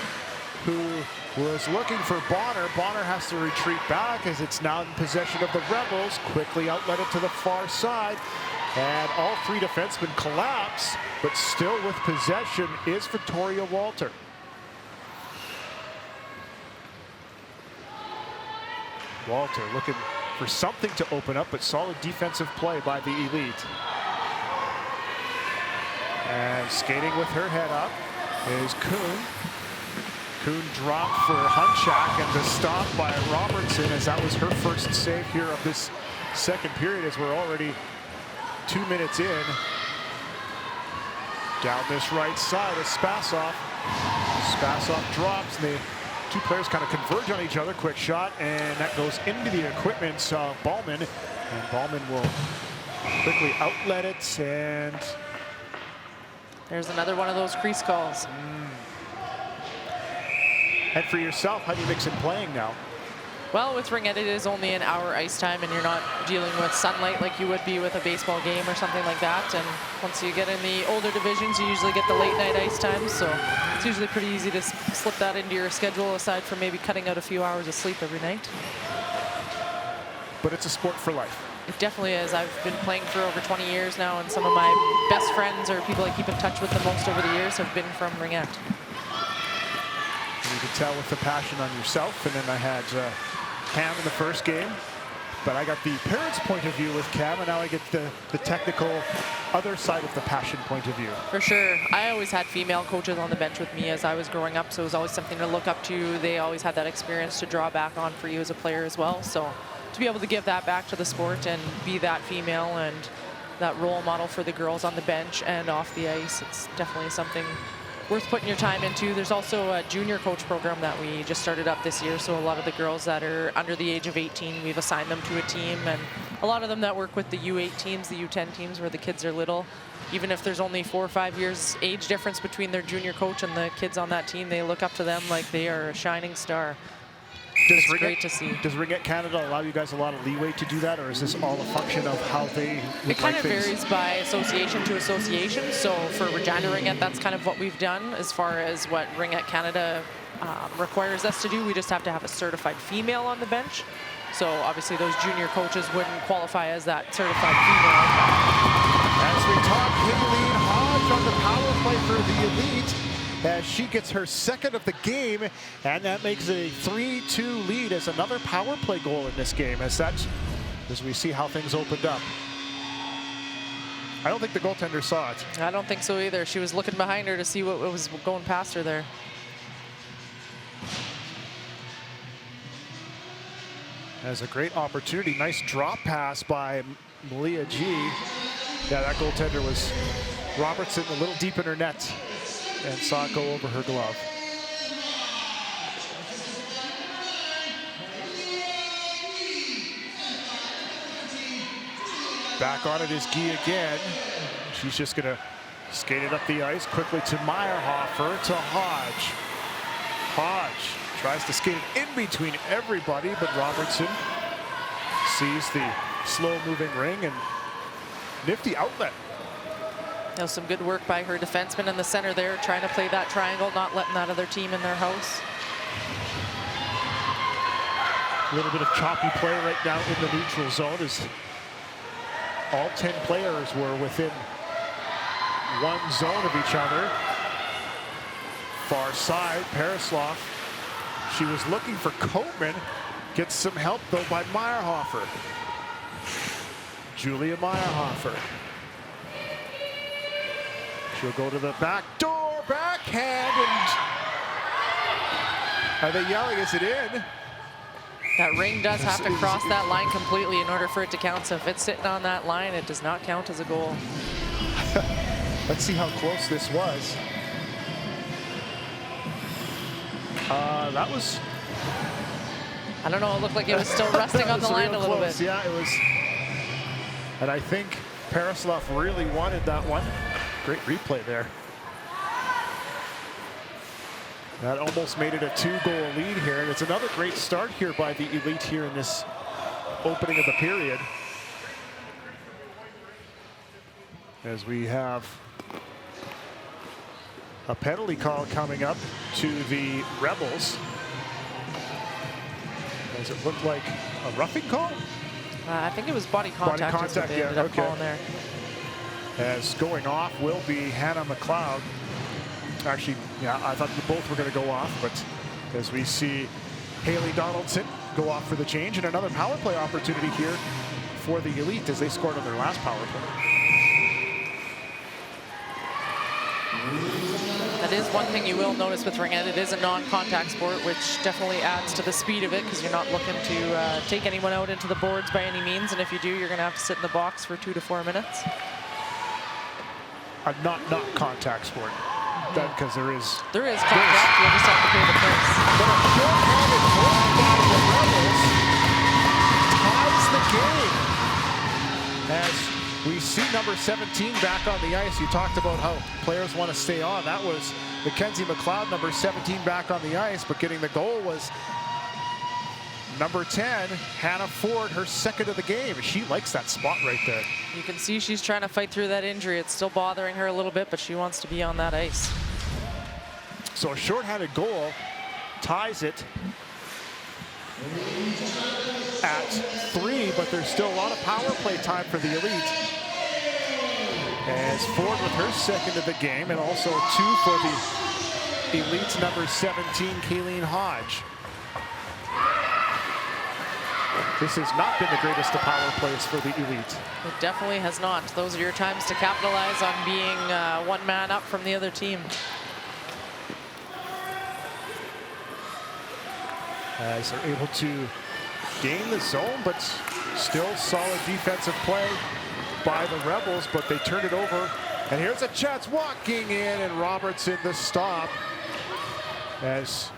who was looking for Bonner. Bonner has to retreat back as it's now in possession of the Rebels. Quickly outlet it to the far side, and all three defensemen collapse, but still with possession is Victoria Walter. Walter looking for something to open up, but solid defensive play by the Elite. And skating with her head up is Kuhn. Kuhn dropped for Hunchak, and the stop by Robertson, as that was her first save here of this second period, as we're already 2 minutes in. Down this right side is Spasoff. Spasoff drops, and they two players kind of converge on each other. Quick shot, and that goes into the equipment of Ballman. And Ballman will quickly outlet it, and there's another one of those crease calls. And for yourself, how do you mix in playing now? Well, with Ringette, it is only an hour ice time, and you're not dealing with sunlight like you would be with a baseball game or something like that. And once you get in the older divisions, you usually get the late night ice time, so it's usually pretty easy to slip that into your schedule, aside from maybe cutting out a few hours of sleep every night. But it's a sport for life. It definitely is. I've been playing for over 20 years now, and some of my best friends or people I keep in touch with the most over the years have been from Ringette. You can tell with the passion on yourself, and then I had Cam in the first game, but I got the parents' point of view with Cam, and now I get the technical other side of the passion point of view. For sure. I always had female coaches on the bench with me as I was growing up, so it was always something to look up to. They always had that experience to draw back on for you as a player as well. So to be able to give that back to the sport and be that female and that role model for the girls on the bench and off the ice, it's definitely something worth putting your time into. There's also a junior coach program that we just started up this year, so a lot of the girls that are under the age of 18, we've assigned them to a team, and a lot of them that work with the U8 teams, the U10 teams, where the kids are little. Even if there's only 4 or 5 years age difference between their junior coach and the kids on that team, they look up to them like they are a shining star. It's great to see. Does Ringette Canada allow you guys a lot of leeway to do that, or is this all a function of how they It kind of varies by association to association. So for Regina Ringette, that's kind of what we've done. As far as what Ringette Canada requires us to do, we just have to have a certified female on the bench. So obviously those junior coaches wouldn't qualify as that certified female. As we talk, Haley Hodge on the power play for the Elite, as she gets her second of the game, and that makes a 3-2 lead as another power play goal in this game, as we see how things opened up. I don't think the goaltender saw it. I don't think so either. She was looking behind her to see what was going past her there. As a great opportunity, nice drop pass by Malia G. Yeah, that goaltender was Robertson a little deep in her net, and saw it go over her glove. Back on it is Guy again. She's just gonna skate it up the ice quickly to Meyerhofer, to Hodge. Hodge tries to skate it in between everybody, but Robertson sees the slow-moving ring, and nifty outlet. Now some good work by her defenseman in the center there, trying to play that triangle, not letting that other team in their house. A little bit of choppy play right now in the neutral zone, as all 10 players were within one zone of each other. Far side, Perislav. She was looking for Coatman. Gets some help though by Meyerhofer. Julia Meyerhofer. She'll go to the back door, backhand, and are they yelling, is it in? That ring does have to cross that line completely in order for it to count. So if it's sitting on that line, it does not count as a goal. Let's see how close this was. That was... I don't know, it looked like it was still resting on the line a little bit. Yeah, it was. And I think Perislav really wanted that one. Great replay there. That almost made it a 2-goal lead here, and it's another great start here by the Elite here in this opening of the period. As we have a penalty call coming up to the Rebels. Does it look like a roughing call? I think it was body contact. Body contact, they ended up calling there. As going off will be Hannah McLeod. Actually, yeah, I thought both were going to go off, but as we see Haley Donaldson go off for the change, and another power play opportunity here for the Elite as they scored on their last power play. That is one thing you will notice with Ringette. It is a non-contact sport, which definitely adds to the speed of it, because you're not looking to take anyone out into the boards by any means, and if you do, you're going to have to sit in the box for 2 to 4 minutes. A not contact sport. that because there is contract. You'll just have to pay the price. but a short-handed block by the Rebels ties the game. As we see number 17 back on the ice. You talked about how players want to stay on. That was Mackenzie McLeod, number 17, back on the ice, but getting the goal was number 10, Hannah Ford, her second of the game. She likes that spot right there. You can see she's trying to fight through that injury. It's still bothering her a little bit, but she wants to be on that ice. So a short-handed goal ties it at 3, but there's still a lot of power play time for the Elite. As Ford with her second of the game, and also 2 for the Elite's number 17, Kayleen Hodge. This has not been the greatest of power plays for the Elite. It definitely has not. Those are your times to capitalize on being one man up from the other team. As they're able to gain the zone, but still solid defensive play by the Rebels, but they turn it over. And here's a chance walking in, and Robertson the stop. As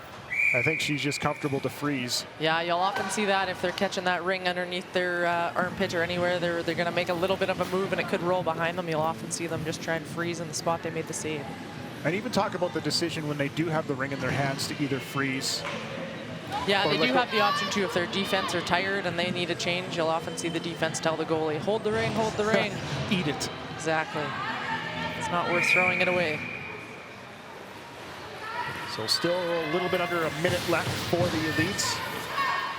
I think she's just comfortable to freeze. Yeah, you'll often see that if they're catching that ring underneath their armpit or anywhere, they're going to make a little bit of a move and it could roll behind them. You'll often see them just try and freeze in the spot they made the save. And even talk about the decision when they do have the ring in their hands to either freeze. Yeah, they like do have the option too. If their defense are tired and they need a change, you'll often see the defense tell the goalie, hold the ring, hold the ring. Eat it. Exactly. It's not worth throwing it away. So still a little bit under a minute left for the Elites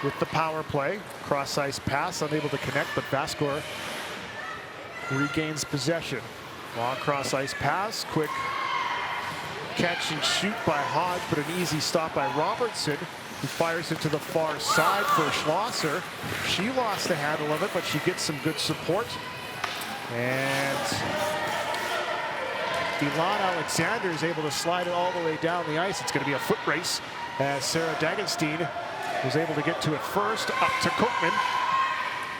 with the power play. Cross-ice pass, unable to connect, but Vascour regains possession. Long cross-ice pass, quick catch and shoot by Hodge, but an easy stop by Robertson, who fires it to the far side for Schlosser. She lost the handle of it, but she gets some good support. And Ilan Alexander is able to slide it all the way down the ice. It's going to be a foot race as Sarah Dagenstein was able to get to it first, up to Coatman.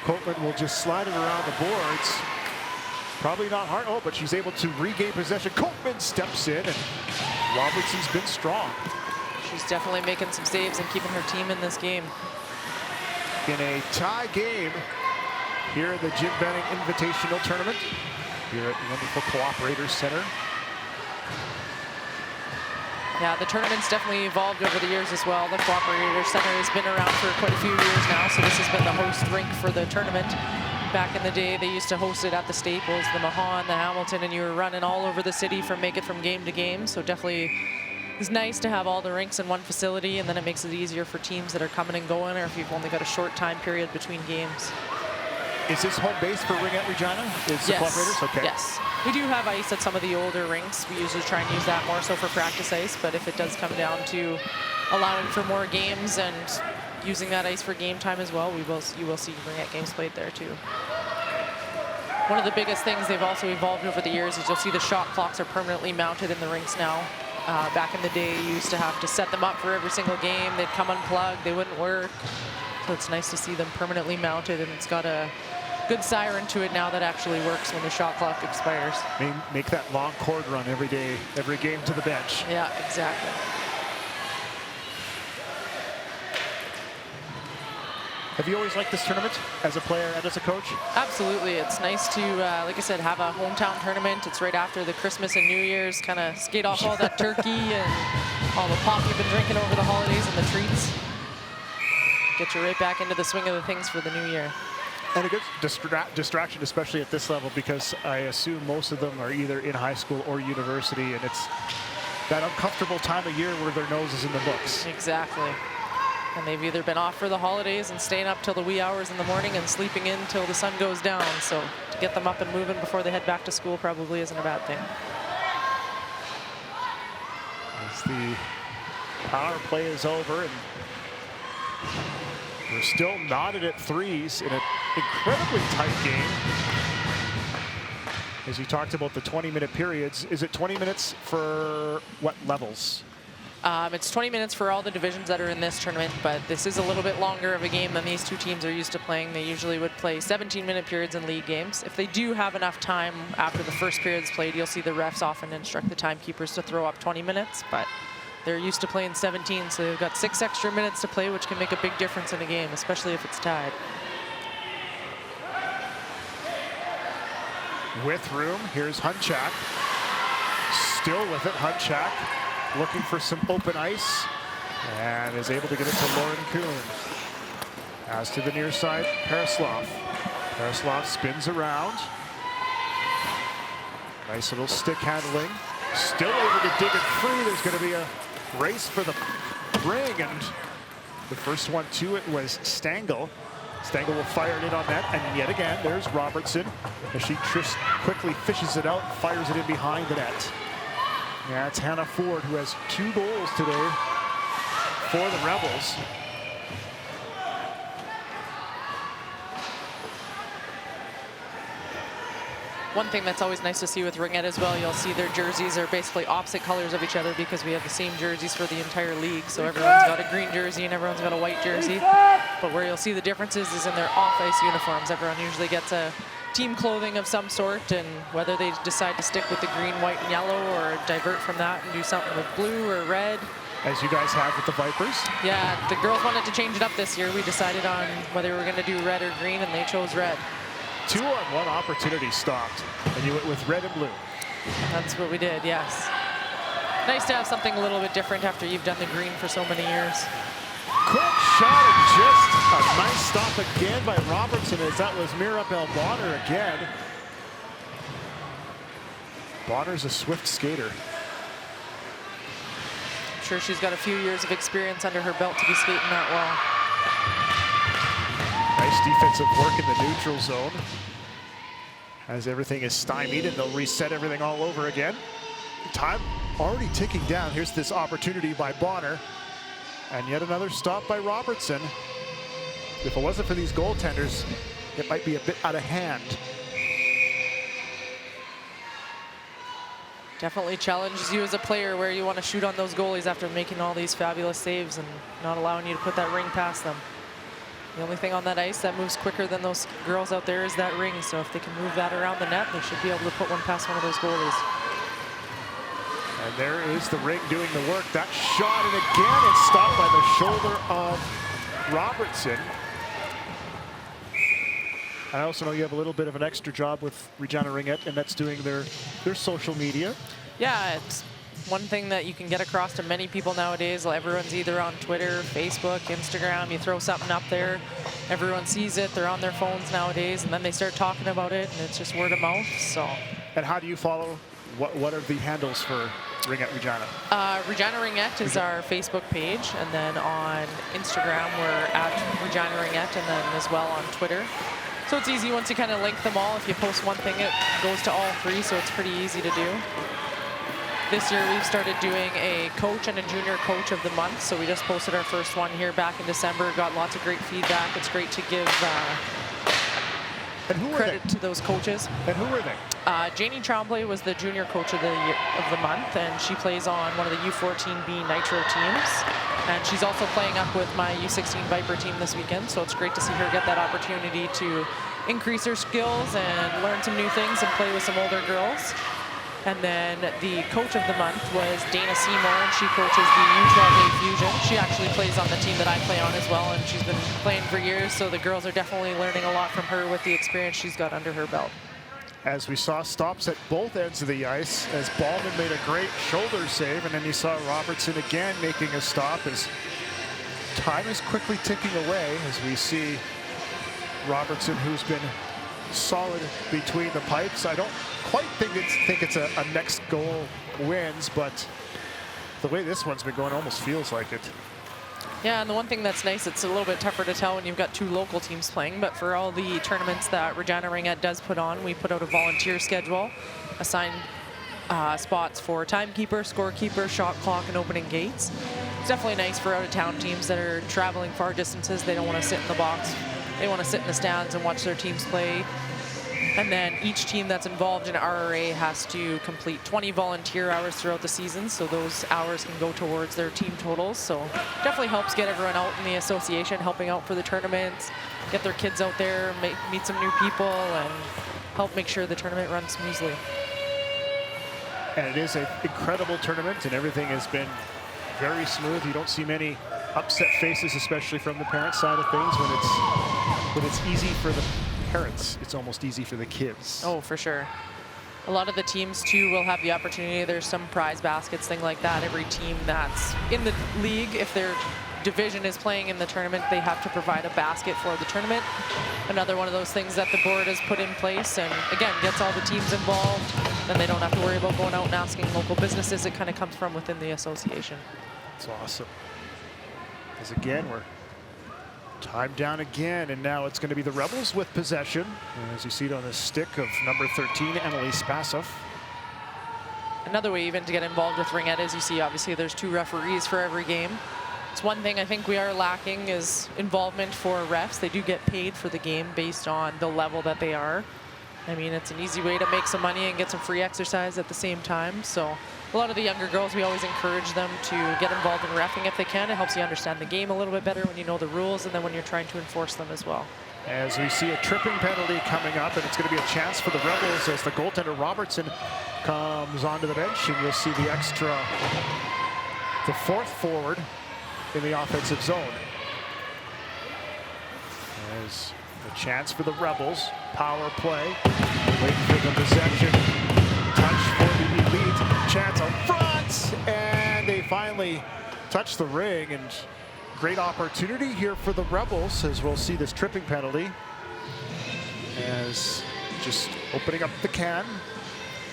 Coatman will just slide it around the boards. Probably not hard. Oh, but she's able to regain possession. Coatman steps in, and Robertson's been strong. She's definitely making some saves and keeping her team in this game. In a tie game here at the Jim Benning Invitational Tournament here at the wonderful Cooperators Center. Yeah, the tournament's definitely evolved over the years as well. The Cooperators Center has been around for quite a few years now, so this has been the host rink for the tournament. Back in the day, they used to host it at the Staples, the Mahon, the Hamilton, and you were running all over the city make it from game to game. So definitely it's nice to have all the rinks in one facility, and then it makes it easier for teams that are coming and going, or if you've only got a short time period between games. Is this home base for Ringette Regina? Is the Yes. Cooperators? Okay. Yes. We do have ice at some of the older rinks. We usually try and use that more so for practice ice, but if it does come down to allowing for more games and using that ice for game time as well, you will see Ringette games played there too. One of the biggest things they've also evolved over the years is you'll see the shot clocks are permanently mounted in the rinks now. Back in the day, you used to have to set them up for every single game. They'd come unplugged, they wouldn't work. So it's nice to see them permanently mounted, and it's got a good siren to it now that actually works when the shot clock expires. Make that long cord run every day, every game to the bench. Yeah, exactly. Have you always liked this tournament as a player and as a coach? Absolutely. It's nice to, like I said, have a hometown tournament. It's right after the Christmas and New Year's, kind of skate off all that turkey and all the pop you've been drinking over the holidays and the treats. Get you right back into the swing of the things for the new year. And a good distraction, especially at this level, because I assume most of them are either in high school or university, and it's that uncomfortable time of year where their nose is in the books. Exactly. And they've either been off for the holidays and staying up till the wee hours in the morning and sleeping in till the sun goes down. So to get them up and moving before they head back to school probably isn't a bad thing. As the power play is over, and we're still knotted at threes in an incredibly tight game. As you talked about the 20-minute periods, is it 20 minutes for what levels? It's 20 minutes for all the divisions that are in this tournament, but this is a little bit longer of a game than these two teams are used to playing. They usually would play 17-minute periods in league games. If they do have enough time after the first period's played, you'll see the refs often instruct the timekeepers to throw up 20 minutes, but they're used to playing 17, so they've got 6 extra minutes to play, which can make a big difference in a game, especially if it's tied. With room, here's Hunchak. Still with it, Hunchak looking for some open ice and is able to get it to Lauren Kuhn. As to the near side, Paraslov. Paraslov spins around. Nice little stick handling. Still able to dig it free. There's going to be a race for the ring, and the first one to it was Stengel. Stengel will fire it in on net, and yet again, there's Robertson as she quickly fishes it out and fires it in behind the net. Yeah, it's Hannah Ford who has 2 goals today for the Rebels. One thing that's always nice to see with Ringette as well, you'll see their jerseys are basically opposite colors of each other because we have the same jerseys for the entire league. So everyone's got a green jersey and everyone's got a white jersey. But where you'll see the differences is in their off-ice uniforms. Everyone usually gets a team clothing of some sort, and whether they decide to stick with the green, white, and yellow or divert from that and do something with blue or red. As you guys have with the Vipers. Yeah, the girls wanted to change it up this year. We decided on whether we were going to do red or green, and they chose red. 2-on-1 opportunity stopped, and you went with red and blue. That's what we did, yes. Nice to have something a little bit different after you've done the green for so many years. Quick shot, and just a nice stop again by Robertson, as that was Mirabelle Bonner again. Bonner's a swift skater. I'm sure she's got a few years of experience under her belt to be skating that well. Nice defensive work in the neutral zone. As everything is stymied, and they'll reset everything all over again. Time already ticking down. Here's this opportunity by Bonner. And yet another stop by Robertson. If it wasn't for these goaltenders, it might be a bit out of hand. Definitely challenges you as a player where you want to shoot on those goalies after making all these fabulous saves and not allowing you to put that ring past them. The only thing on that ice that moves quicker than those girls out there is that ring. So if they can move that around the net, they should be able to put one past one of those goalies. And there is the ring doing the work. That shot, and again it's stopped by the shoulder of Robertson. I also know you have a little bit of an extra job with Regina Ringette, and that's doing their social media. Yeah, it's one thing that you can get across to many people nowadays. Everyone's either on Twitter, Facebook, Instagram. You throw something up there, everyone sees it. They're on their phones nowadays, and then they start talking about it, and it's just word of mouth. So. And how do you follow? What are the handles for Ringette Regina? Regina Ringette is our Facebook page, and then on Instagram we're at Regina Ringette, and then as well on Twitter. So it's easy once you kind of link them all. If you post one thing, it goes to all 3, so it's pretty easy to do. This year we've started doing a coach and a junior coach of the month, so we just posted our first one here back in December. Got lots of great feedback. It's great to give credit to those coaches. And who were they? Janie Tremblay was the junior coach of the month, and she plays on one of the U14B Nitro teams. And she's also playing up with my U16 Viper team this weekend, so it's great to see her get that opportunity to increase her skills and learn some new things and play with some older girls. And then the coach of the month was Dana Seymour, and she coaches the U12A Fusion. She actually plays on the team that I play on as well, and she's been playing for years, so the girls are definitely learning a lot from her with the experience she's got under her belt. As we saw stops at both ends of the ice, as Ballman made a great shoulder save, and then you saw Robertson again making a stop as time is quickly ticking away as we see Robertson, who's been solid between the pipes. I don't quite think it's a next goal wins, but the way this one's been going almost feels like it. Yeah, and the one thing that's nice, it's a little bit tougher to tell when you've got 2 local teams playing, but for all the tournaments that Regina Ringette does put on, we put out a volunteer schedule, assign spots for timekeeper, scorekeeper, shot clock, and opening gates. It's definitely nice for out-of-town teams that are traveling far distances. They don't want to sit in the box. They want to sit in the stands and watch their teams play. And then each team that's involved in RRA has to complete 20 volunteer hours throughout the season, so those hours can go towards their team totals. So definitely helps get everyone out in the association, helping out for the tournaments, get their kids out there, meet some new people, and help make sure the tournament runs smoothly. And it is an incredible tournament, and everything has been very smooth. You don't see many upset faces, especially from the parent side of things. When it's easy for the parents, it's almost easy for the kids. Oh, for sure. A lot of the teams too will have the opportunity. There's some prize baskets, thing like that. Every team that's in the league, if their division is playing in the tournament, they have to provide a basket for the tournament. Another one of those things that the board has put in place, and again, gets all the teams involved. Then they don't have to worry about going out and asking local businesses. It kind of comes from within the association. That's awesome. Because again, we're timed down again, and now it's going to be the Rebels with possession. And as you see it on the stick of number 13, Emily Spasov. Another way even to get involved with Ringette is you see obviously there's 2 referees for every game. It's one thing I think we are lacking is involvement for refs. They do get paid for the game based on the level that they are. I mean, it's an easy way to make some money and get some free exercise at the same time. So a lot of the younger girls, we always encourage them to get involved in reffing if they can. It helps you understand the game a little bit better when you know the rules and then when you're trying to enforce them as well. As we see a tripping penalty coming up, and it's going to be a chance for the Rebels as the goaltender Robertson comes onto the bench, and you'll see the extra, the 4th forward in the offensive zone. There's a chance for the Rebels. Power play. Waiting for the possession. Touch for the Elite. Chance up front. And they finally touch the ring. And great opportunity here for the Rebels as we'll see this tripping penalty. As just opening up the can.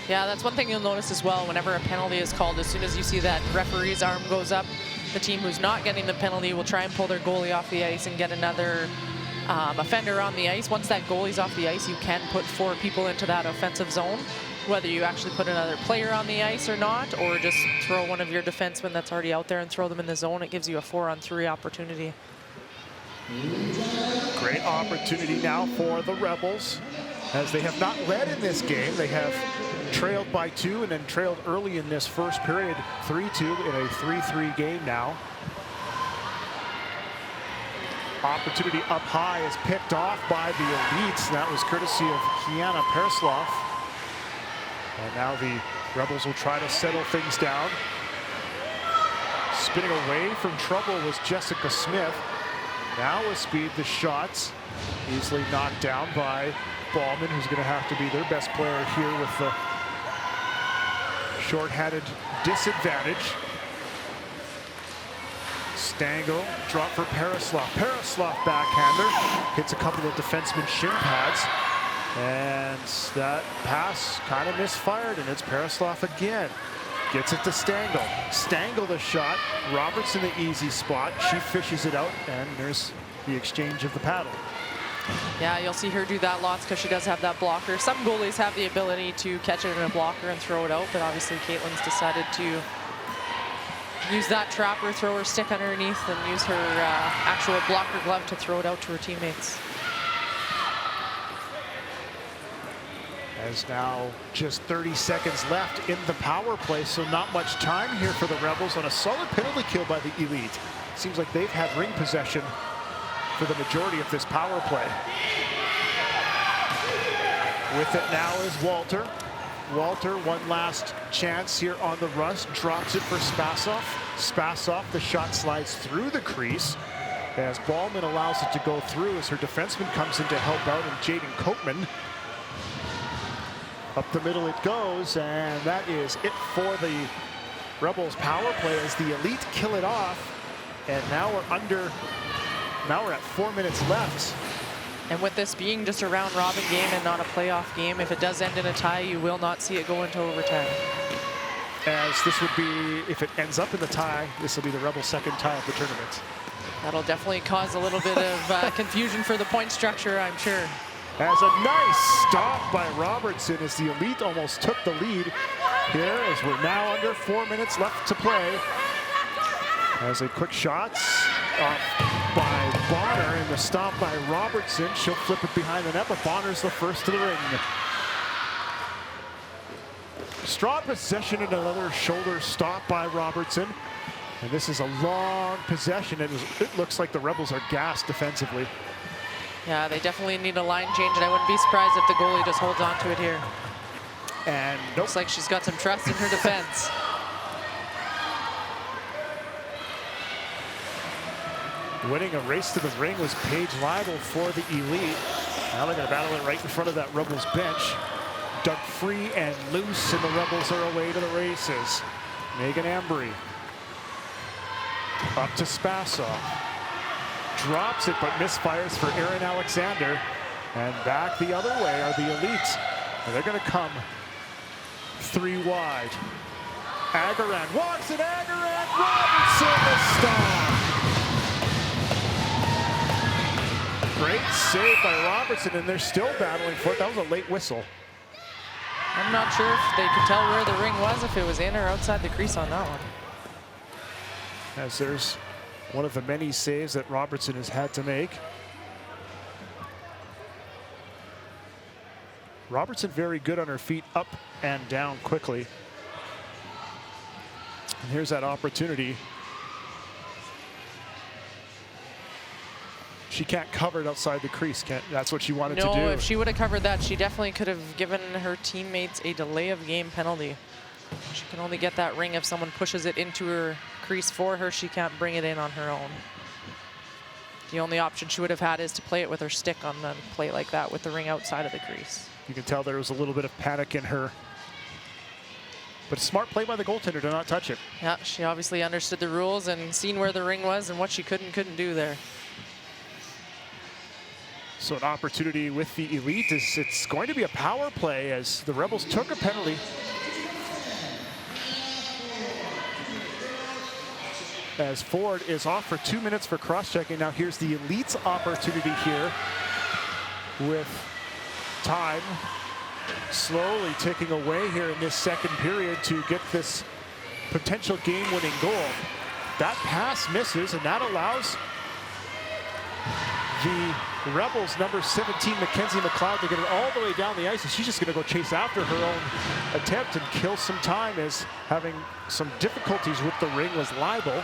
Yeah, that's one thing you'll notice as well. Whenever a penalty is called, as soon as you see that referee's arm goes up, the team who's not getting the penalty will try and pull their goalie off the ice and get another offender on the ice. Once that goalie's off the ice, you can put 4 people into that offensive zone, whether you actually put another player on the ice or not, or just throw one of your defensemen that's already out there and throw them in the zone. It gives you a 4-on-3 opportunity. Great opportunity now for the Rebels, as they have not led in this game. They have trailed by 2 and then trailed early in this first period 3-2 in a 3-3 game now. Opportunity up high is picked off by the Elites. That was courtesy of Kiana Perslov. And now the Rebels will try to settle things down. Spinning away from trouble was Jessica Smith. Now with speed, the shots easily knocked down by Ballman, who's going to have to be their best player here with the short-handed disadvantage. Stangl, drop for Perislav. Perislav backhander, hits a couple of defenseman shin pads. And that pass kind of misfired, and it's Perislav again. Gets it to Stangl. Stangl the shot, Robertson the easy spot. She fishes it out, and there's the exchange of the paddle. Yeah, you'll see her do that lots because she does have that blocker. Some goalies have the ability to catch it in a blocker and throw it out, but obviously Caitlin's decided to use that trapper, throw her stick underneath, and use her actual blocker glove to throw it out to her teammates. As now just 30 seconds left in the power play, so not much time here for the Rebels on a solid penalty kill by the Elite. Seems like they've had ring possession for the majority of this power play. With it now is Walter. Walter, one last chance here on the rush, drops it for Spasov. Spasov, the shot slides through the crease as Ballman allows it to go through as her defenseman comes in to help out, and Jaden Coatman. Up the middle it goes, and that is it for the Rebels power play as the Elite kill it off. And now we're at 4 minutes left. And with this being just a round robin game and not a playoff game, if it does end in a tie, you will not see it go into overtime. As this would be, if it ends up in the tie, this will be the Rebels' second tie of the tournament. That'll definitely cause a little bit of confusion for the point structure, I'm sure. As a nice stop by Robertson as the Elite almost took the lead here as we're now under 4 minutes left to play. As a quick shots off by Bonner and the stop by Robertson. She'll flip it behind the net, but Bonner's the first to the ring. Strong possession and another shoulder stop by Robertson. And this is a long possession. It looks like the Rebels are gassed defensively. Yeah, they definitely need a line change, and I wouldn't be surprised if the goalie just holds on to it here. And nope. Looks like she's got some trust in her defense. Winning a race to the ring was Paige Leibel for the Elite. Now they're going to battle it right in front of that Rebels bench. Dug free and loose, and the Rebels are away to the races. Megan Ambry up to Spasov. Drops it, but misfires for Erin Alexander. And back the other way are the Elites. And they're going to come 3 wide. Agaran walks it. Agaran Robertson the stop. Great save by Robertson, and they're still battling for it. That was a late whistle. I'm not sure if they could tell where the ring was, if it was in or outside the crease on that one. As there's one of the many saves that Robertson has had to make. Robertson very good on her feet, up and down quickly. And here's that opportunity. She can't cover it outside the crease. That's what she wanted to do. No, if she would have covered that, she definitely could have given her teammates a delay of game penalty. She can only get that ring if someone pushes it into her crease for her. She can't bring it in on her own. The only option she would have had is to play it with her stick on the play like that with the ring outside of the crease. You can tell there was a little bit of panic in her. But smart play by the goaltender to not touch it. Yeah, she obviously understood the rules and seen where the ring was and what she couldn't do there. So an opportunity with the Elite is it's going to be a power play as the Rebels took a penalty. As Ford is off for 2 minutes for cross-checking. Now here's the Elite's opportunity here with time slowly ticking away here in this second period to get this potential game-winning goal. That pass misses, and that allows the Rebels, number 17, Mackenzie McLeod, to get it all the way down the ice, and she's just going to go chase after her own attempt and kill some time, as having some difficulties with the ring was Leibel.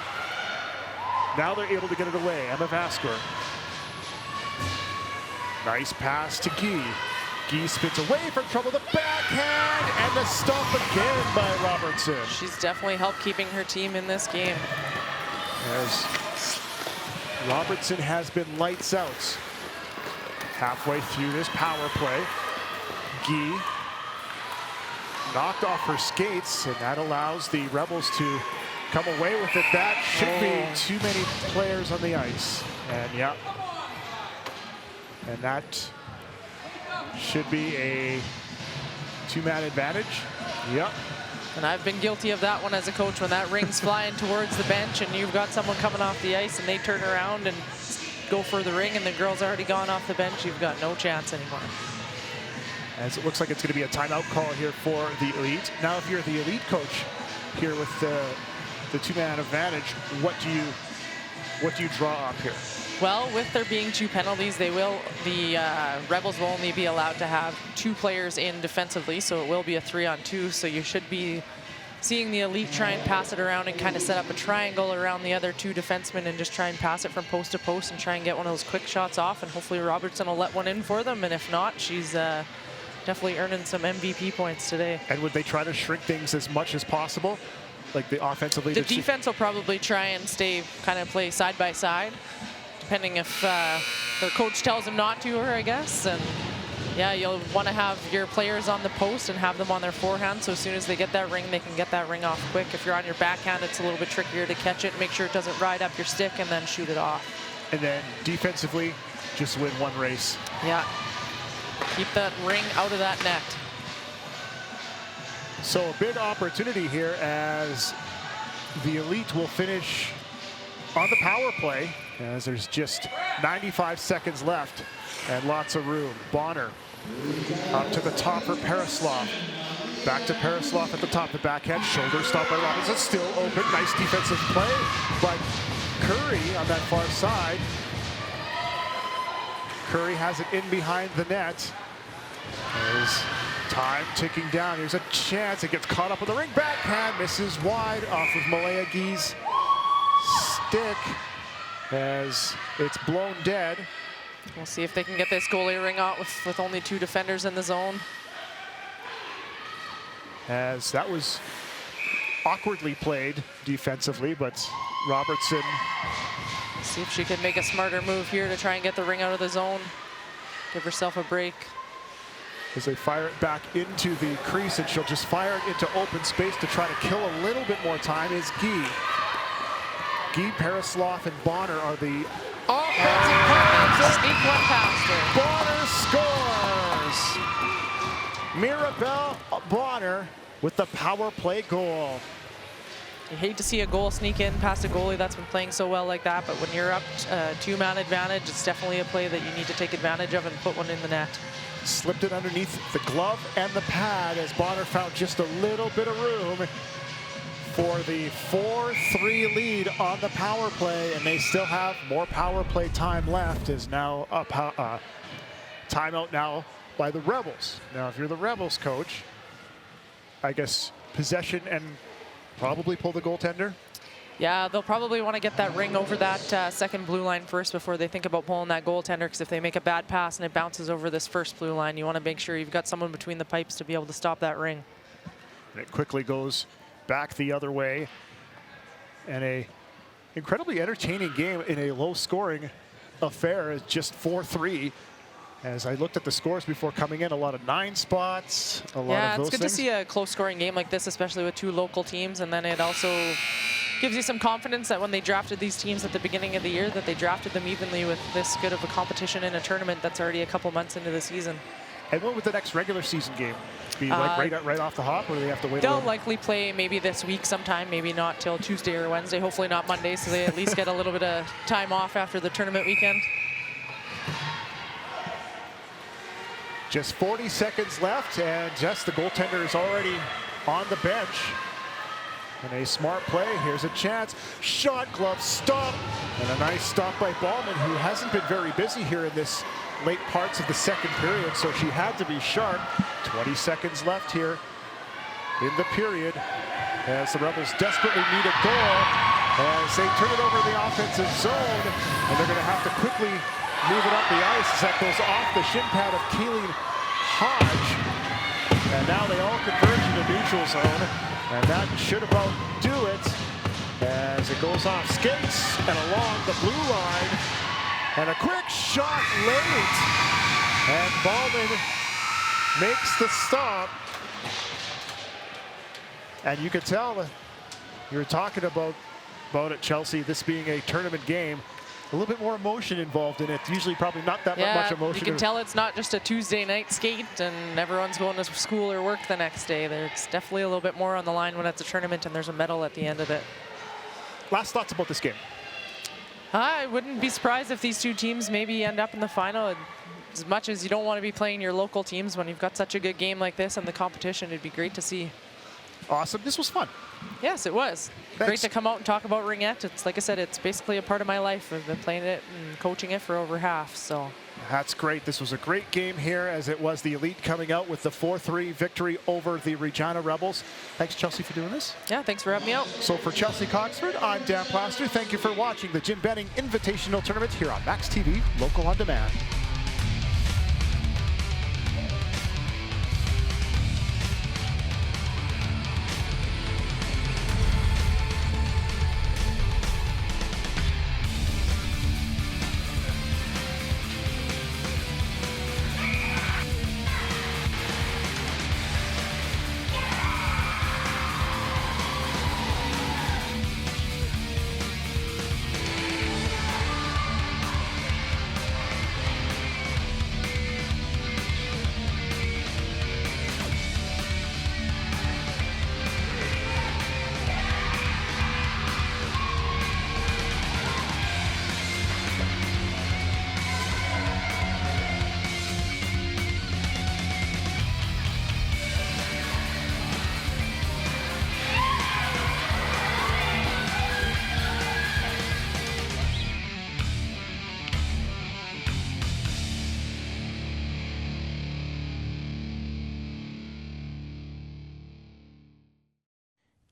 Now they're able to get it away. Emma Vasquer. Nice pass to Guy. Guy spins away from trouble. The backhand and the stop again by Robertson. She's definitely helped keeping her team in this game. As Robertson has been lights out. Halfway through this power play, Guy knocked off her skates, and that allows the Rebels to come away with it. That should be too many players on the ice. And yeah, and that should be a 2-man advantage. Yep. And I've been guilty of that one as a coach, when that ring's flying towards the bench and you've got someone coming off the ice and they turn around and go for the ring and the girl's already gone off the bench. You've got no chance anymore. As it looks like it's going to be a timeout call here for the Elite. Now, if you're the Elite coach here with the 2-man advantage, what do you draw up here? Well, with there being 2 penalties, the Rebels will only be allowed to have 2 players in defensively, so it will be a 3-on-2. So you should be seeing the Elite try and pass it around and kind of set up a triangle around the other 2 defensemen and just try and pass it from post to post and try and get one of those quick shots off, and hopefully Robertson will let one in for them, and if not, she's definitely earning some MVP points today. And would they try to shrink things as much as possible? Like the offensively? The defense will probably try and play side by side, depending if their coach tells them not to, or I guess. And yeah, you'll want to have your players on the post and have them on their forehand, so as soon as they get that ring, they can get that ring off quick. If you're on your backhand, it's a little bit trickier to catch it, make sure it doesn't ride up your stick, and then shoot it off. And then defensively, just win one race. Yeah. Keep that ring out of that net. So a big opportunity here as the Elite will finish on the power play, as there's just 95 seconds left and lots of room. Bonner up to the top for Perislav. Back to Perislav at the top. The backhand shoulder stop by Robinson. Still open. Nice defensive play. But Curry on that far side. Curry has it in behind the net. There's time ticking down. Here's a chance. It gets caught up with the ring. Backhand misses wide off of Malaya Gee's stick as it's blown dead. We'll see if they can get this goalie ring out with only 2 defenders in the zone. As that was awkwardly played defensively, but Robertson. See if she can make a smarter move here to try and get the ring out of the zone. Give herself a break. As they fire it back into the crease, and she'll just fire it into open space to try to kill a little bit more time is Gee. Gee, Perislav, and Bonner are the offensive partners. Sneak one past her. Bonner scores! Mirabelle Bonner with the power play goal. You hate to see a goal sneak in past a goalie that's been playing so well like that, but when you're up 2-man advantage, it's definitely a play that you need to take advantage of and put one in the net. Slipped it underneath the glove and the pad as Bonner found just a little bit of room for the 4-3 lead on the power play, and they still have more power play time left. Is now a timeout now by the Rebels. Now, if you're the Rebels coach, I guess possession and probably pull the goaltender. Yeah, they'll probably want to get that ring over that second blue line first before they think about pulling that goaltender, because if they make a bad pass and it bounces over this first blue line, you want to make sure you've got someone between the pipes to be able to stop that ring. And it quickly goes back the other way. And a incredibly entertaining game in a low-scoring affair is just 4-3. As I looked at the scores before coming in, a lot of 9 spots, a lot of those things. Yeah, it's good to see a close-scoring game like this, especially with 2 local teams, and then it also gives you some confidence that when they drafted these teams at the beginning of the year, that they drafted them evenly with this good of a competition in a tournament that's already a couple months into the season. And what would the next regular season game be? Like right off the hop, or do they have to wait? They'll likely play maybe this week sometime, maybe not till Tuesday or Wednesday, hopefully not Monday, so they at least get a little bit of time off after the tournament weekend. Just 40 seconds left, and just the goaltender is already on the bench. And a smart play. Here's a chance. Shot, glove, stop. And a nice stop by Ballman, who hasn't been very busy here in this late parts of the second period, so she had to be sharp. 20 seconds left here in the period as the Rebels desperately need a goal as they turn it over in the offensive zone, and they're going to have to quickly move it up the ice as that goes off the shin pad of Kayleen Hodge. And now they all converge into neutral zone, and that should about do it as it goes off skates and along the blue line. And a quick shot late, and Ballman makes the stop. And you could tell that you were talking about it, Chelsea, this being a tournament game. A little bit more emotion involved in it. Usually probably not that much emotion. You can tell it's not just a Tuesday night skate and everyone's going to school or work the next day. There's definitely a little bit more on the line when it's a tournament and there's a medal at the end of it. Last thoughts about this game? I wouldn't be surprised if these 2 teams maybe end up in the final. As much as you don't want to be playing your local teams, when you've got such a good game like this and the competition, it'd be great to see. Awesome. This was fun. Yes, it was. Thanks. Great to come out and talk about Ringette. It's like I said, it's basically a part of my life. I've been playing it and coaching it for over half, so. That's great. This was a great game here, as it was the Elite coming out with the 4-3 victory over the Regina Rebels. Thanks, Chelsea, for doing this. Yeah, thanks for having me out. So for Chelsea Coxford, I'm Dan Plaster. Thank you for watching the Jim Benning Invitational Tournament here on Max TV, local on demand.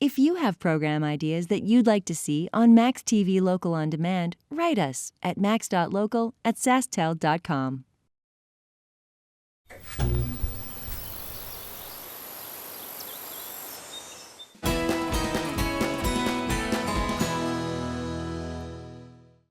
If you have program ideas that you'd like to see on Max TV Local On Demand, write us at max.local@sastel.com.